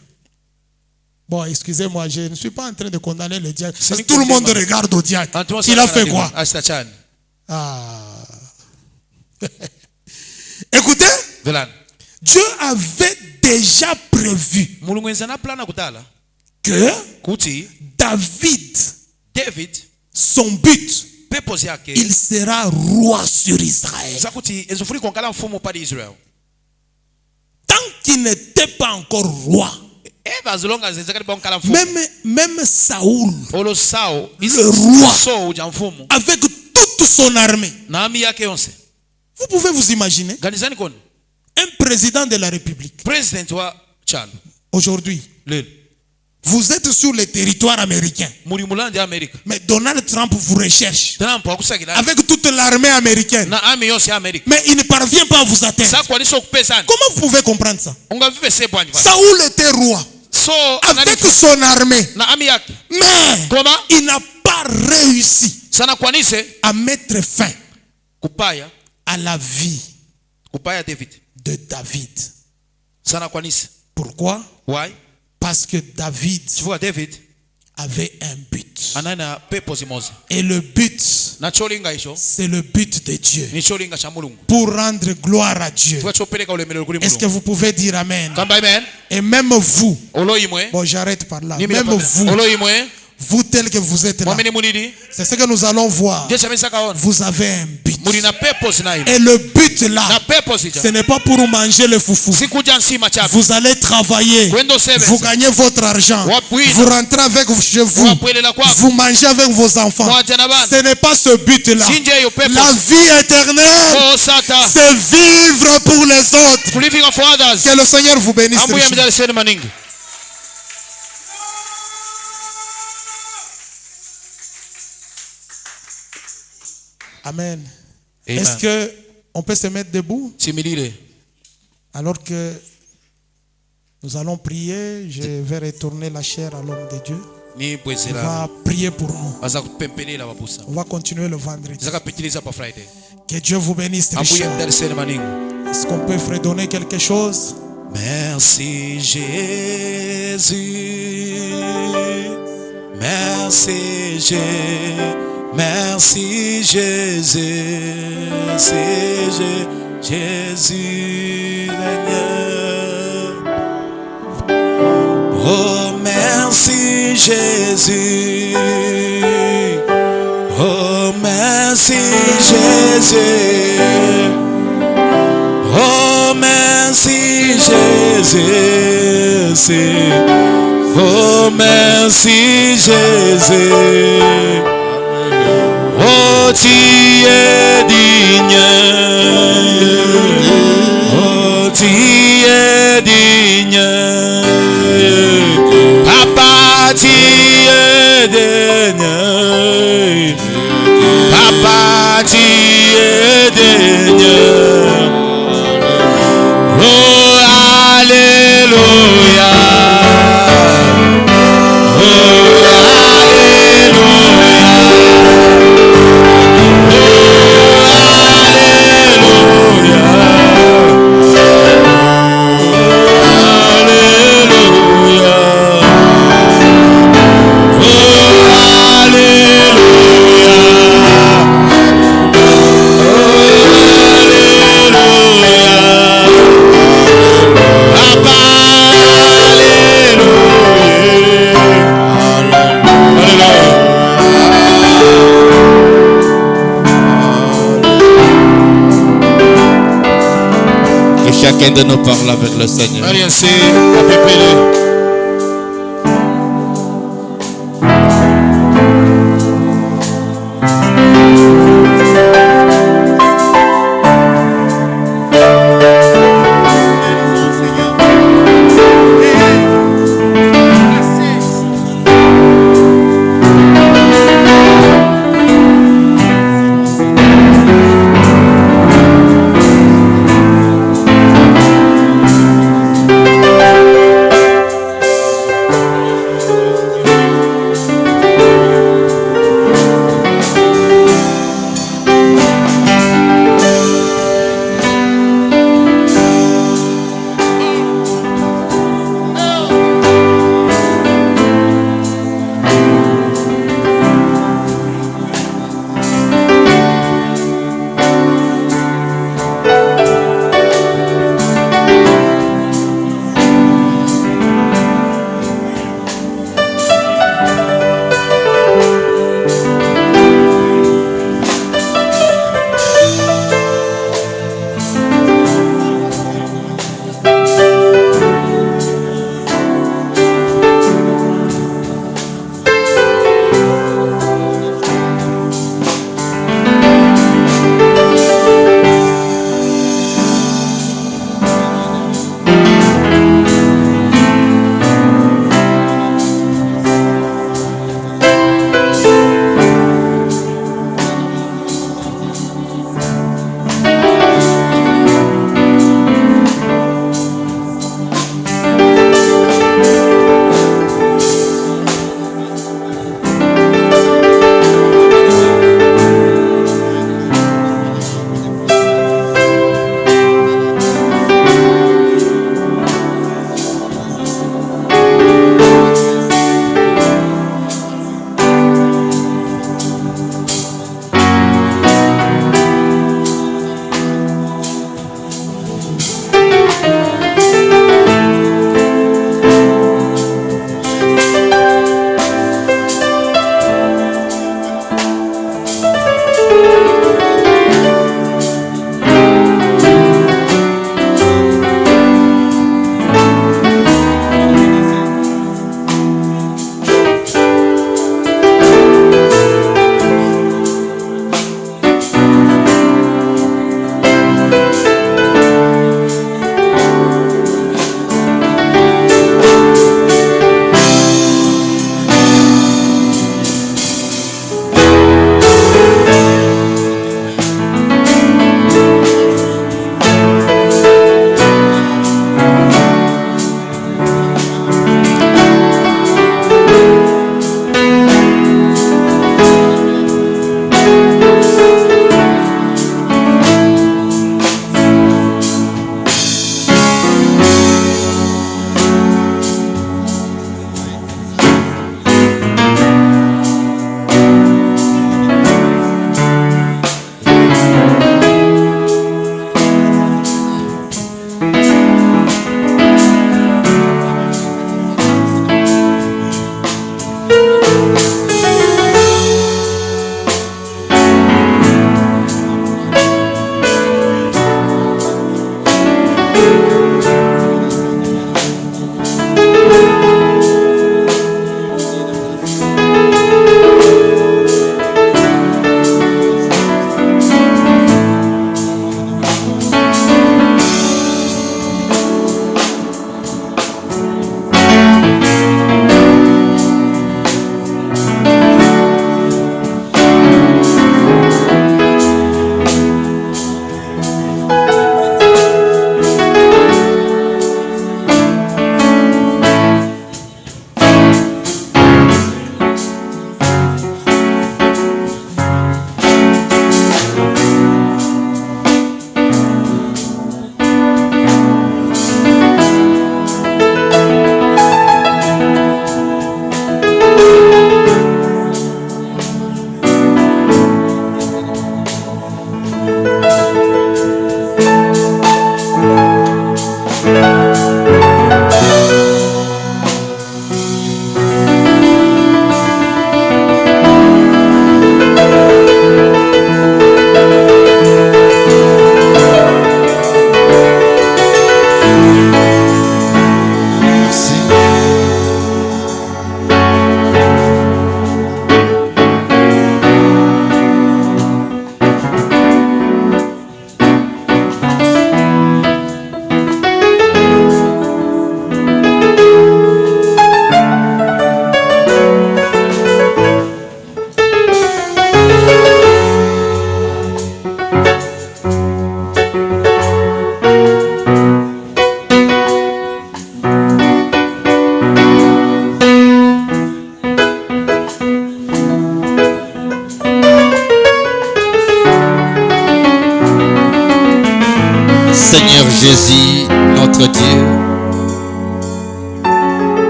Bon, excusez-moi, je ne suis pas en train de condamner le diacre. Tout le monde regarde au diacre. Il a fait quoi? Écoutez, Dieu avait déjà prévu que David, son but, il sera roi sur Israël. Tant qu'il n'était pas encore roi, même Saoul, le roi, avec toute son armée, vous pouvez vous imaginer un président de la République aujourd'hui. Vous êtes sur le territoire américain, mais Donald Trump vous recherche avec toute l'armée américaine, mais il ne parvient pas à vous atteindre. Comment vous pouvez comprendre ça? Saoul était roi avec son armée, mais il n'a pas réussi à mettre fin à la vie de David. Pourquoi? Parce que David avait un but. Et le but, c'est le but de Dieu. Pour rendre gloire à Dieu. Est-ce que vous pouvez dire Amen? Et même vous, bon, j'arrête par là. Même vous tels que vous êtes là, c'est ce que nous allons voir. Vous avez un but. Et le but là, ce n'est pas pour manger le foufou. Vous allez travailler, vous gagnez votre argent, vous rentrez avec chez vous, vous mangez avec vos enfants. Ce n'est pas ce but là. La vie éternelle, c'est vivre pour les autres. Que le Seigneur vous bénisse. Amen. Est-ce qu'on peut se mettre debout? Alors que Nous allons prier. Je vais retourner la chair à l'homme de Dieu. Il va prier pour nous. On va continuer le vendredi. Que Dieu vous bénisse, très cher. Est-ce qu'on peut fredonner quelque chose? Merci Jésus. Merci Jésus. Merci Jésus. C'est Jésus. Oh merci Jésus. Oh merci Jésus. Oh merci Jésus. Oh merci Jésus. Oh tu es digne. Oh tu es digne. Papa tu es digne. Papa tu es digne. Oh alléluia. Oh alléluia. Chacun de nous parle avec le Seigneur. Allez, c'est la pépélé.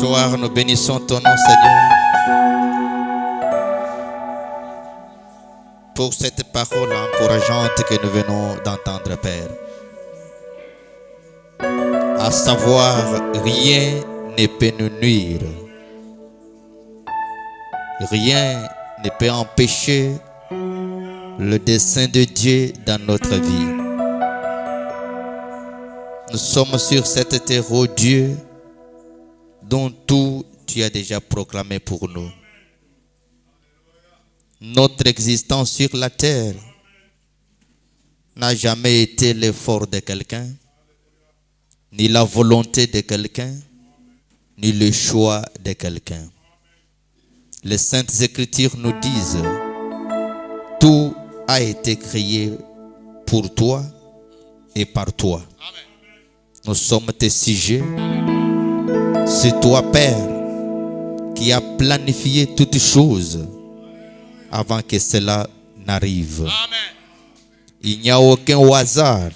soir, nous bénissons ton nom, Seigneur, pour cette parole encourageante que nous venons d'entendre, Père. À savoir, rien ne peut nous nuire. Rien ne peut empêcher le dessein de Dieu dans notre vie. Nous sommes sur cette terre, ô Dieu, dont tout tu as déjà proclamé pour nous. Notre existence sur la terre n'a jamais été l'effort de quelqu'un, ni la volonté de quelqu'un, ni le choix de quelqu'un. Les Saintes Écritures nous disent, tout a été créé pour toi et par toi. Amen. Nous sommes tes sujets. C'est toi, Père, qui a planifié toutes choses avant que cela n'arrive. Amen. Il n'y a aucun hasard. Alléluia.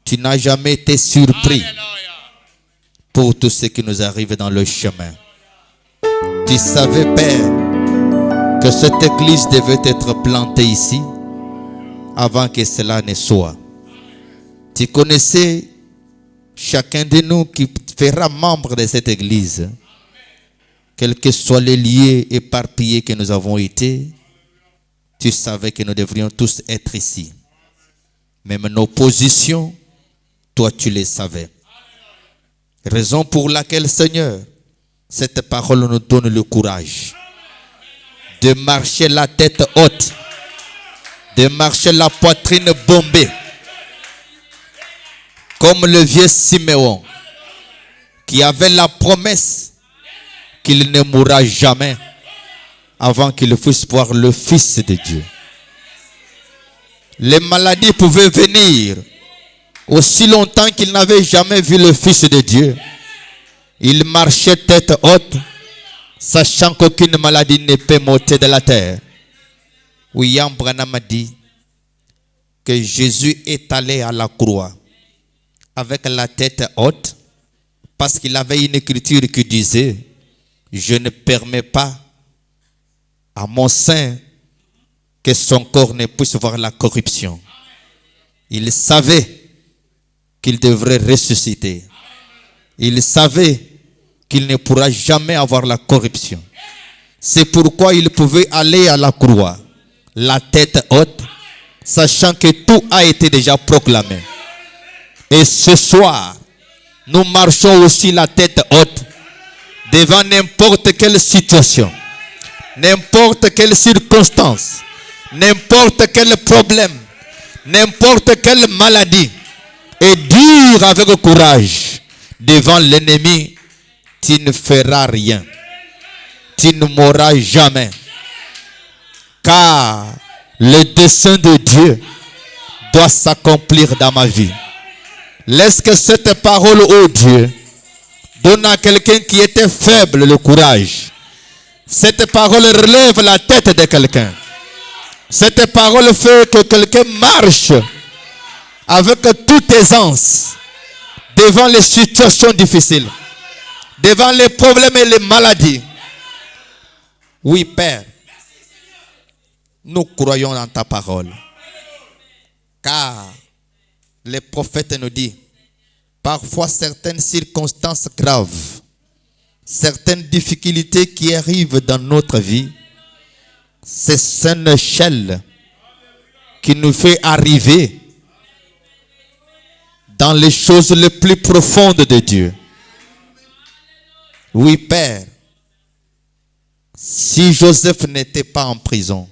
Tu n'as jamais été surpris. Alléluia. Pour tout ce qui nous arrive dans le chemin. Tu savais, Père, que cette église devait être plantée ici avant que cela ne soit. Tu connaissais chacun de nous qui fera membre de cette église. Quels que soient les lieux éparpillés que nous avons été, tu savais que nous devrions tous être ici. Même nos positions, toi tu les savais. Raison pour laquelle, Seigneur, cette parole nous donne le courage de marcher la tête haute, de marcher la poitrine bombée, comme le vieux Siméon, qui avait la promesse qu'il ne mourra jamais avant qu'il puisse voir le Fils de Dieu. Les maladies pouvaient venir aussi longtemps qu'il n'avait jamais vu le Fils de Dieu. Il marchait tête haute, sachant qu'aucune maladie ne peut monter de la terre. William Branham a dit que Jésus est allé à la croix avec la tête haute parce qu'il avait une écriture qui disait: je ne permets pas à mon sein que son corps ne puisse voir la corruption. Il savait qu'il devrait ressusciter. Il savait qu'il ne pourra jamais avoir la corruption. C'est pourquoi il pouvait aller à la croix, la tête haute, sachant que tout a été déjà proclamé. Et ce soir, nous marchons aussi la tête haute devant n'importe quelle situation, n'importe quelle circonstance, n'importe quel problème, n'importe quelle maladie, et dire avec courage devant l'ennemi: tu ne feras rien, tu ne mourras jamais, car le dessein de Dieu doit s'accomplir dans ma vie. Laisse que cette parole, ô Dieu, donne à quelqu'un qui était faible le courage. Cette parole relève la tête de quelqu'un. Cette parole fait que quelqu'un marche avec toute aisance devant les situations difficiles, devant les problèmes et les maladies. Oui, Père, nous croyons dans ta parole. Car les prophètes nous disent, parfois certaines circonstances graves, certaines difficultés qui arrivent dans notre vie, c'est une échelle qui nous fait arriver dans les choses les plus profondes de Dieu. Oui, Père, si Joseph n'était pas en prison,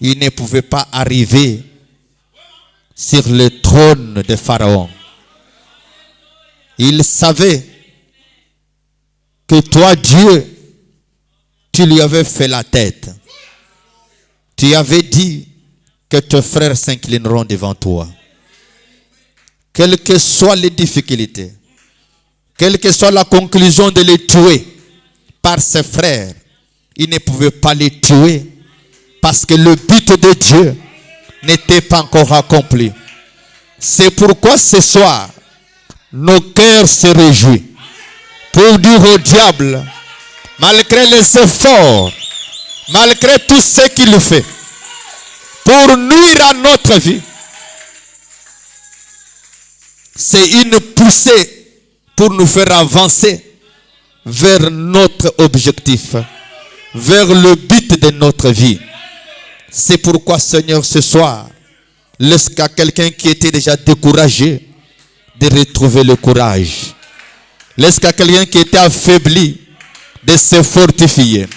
il ne pouvait pas arriver sur le trône de Pharaon. Il savait que toi, Dieu, tu lui avais fait la tête. Tu avais dit que tes frères s'inclineront devant toi. Quelles que soient les difficultés, quelle que soit la conclusion de les tuer par ses frères, il ne pouvait pas les tuer parce que le but de Dieu n'était pas encore accompli. C'est pourquoi ce soir, nos cœurs se réjouissent pour dire au diable, malgré les efforts, malgré tout ce qu'il fait, pour nuire à notre vie, c'est une poussée pour nous faire avancer vers notre objectif, vers le but de notre vie. C'est pourquoi, Seigneur, ce soir, laisse qu'à quelqu'un qui était déjà découragé de retrouver le courage. Laisse qu'à quelqu'un qui était affaibli de se fortifier.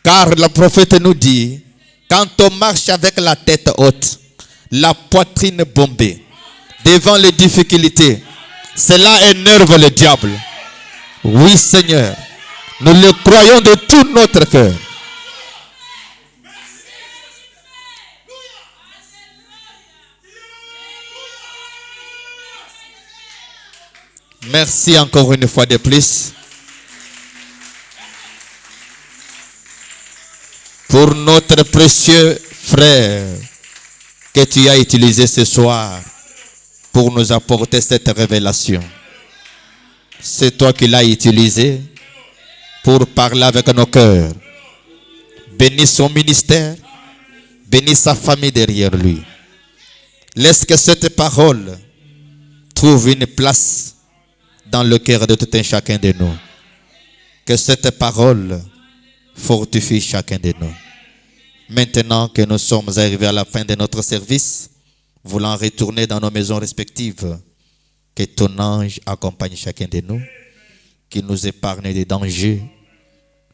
Car le prophète nous dit, quand on marche avec la tête haute, la poitrine bombée, devant les difficultés, cela énerve le diable. Oui, Seigneur, nous le croyons de tout notre cœur. Merci encore une fois de plus pour notre précieux frère que tu as utilisé ce soir pour nous apporter cette révélation. C'est toi qui l'as utilisé pour parler avec nos cœurs. Bénis son ministère, bénis sa famille derrière lui. Laisse que cette parole trouve une place dans le cœur de tout un chacun de nous. Que cette parole fortifie chacun de nous. Maintenant que nous sommes arrivés à la fin de notre service, voulant retourner dans nos maisons respectives, que ton ange accompagne chacun de nous, qu'il nous épargne des dangers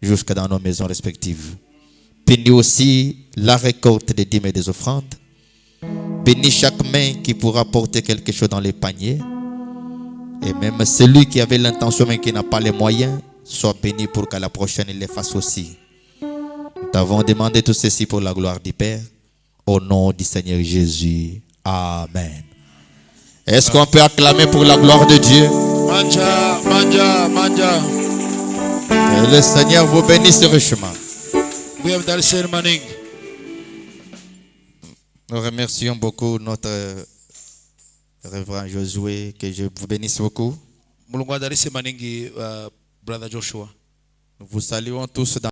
jusque dans nos maisons respectives. Bénis aussi la récolte des dîmes et des offrandes. Bénis chaque main qui pourra porter quelque chose dans les paniers. Et même celui qui avait l'intention mais qui n'a pas les moyens, soit béni pour qu'à la prochaine il les fasse aussi. Nous t'avons demandé tout ceci pour la gloire du Père. Au nom du Seigneur Jésus. Amen. Est-ce qu'on peut acclamer pour la gloire de Dieu? Que le Seigneur vous bénisse richement. Nous remercions beaucoup notre révérend Josué, que je vous bénisse beaucoup. Nous vous saluons tous dans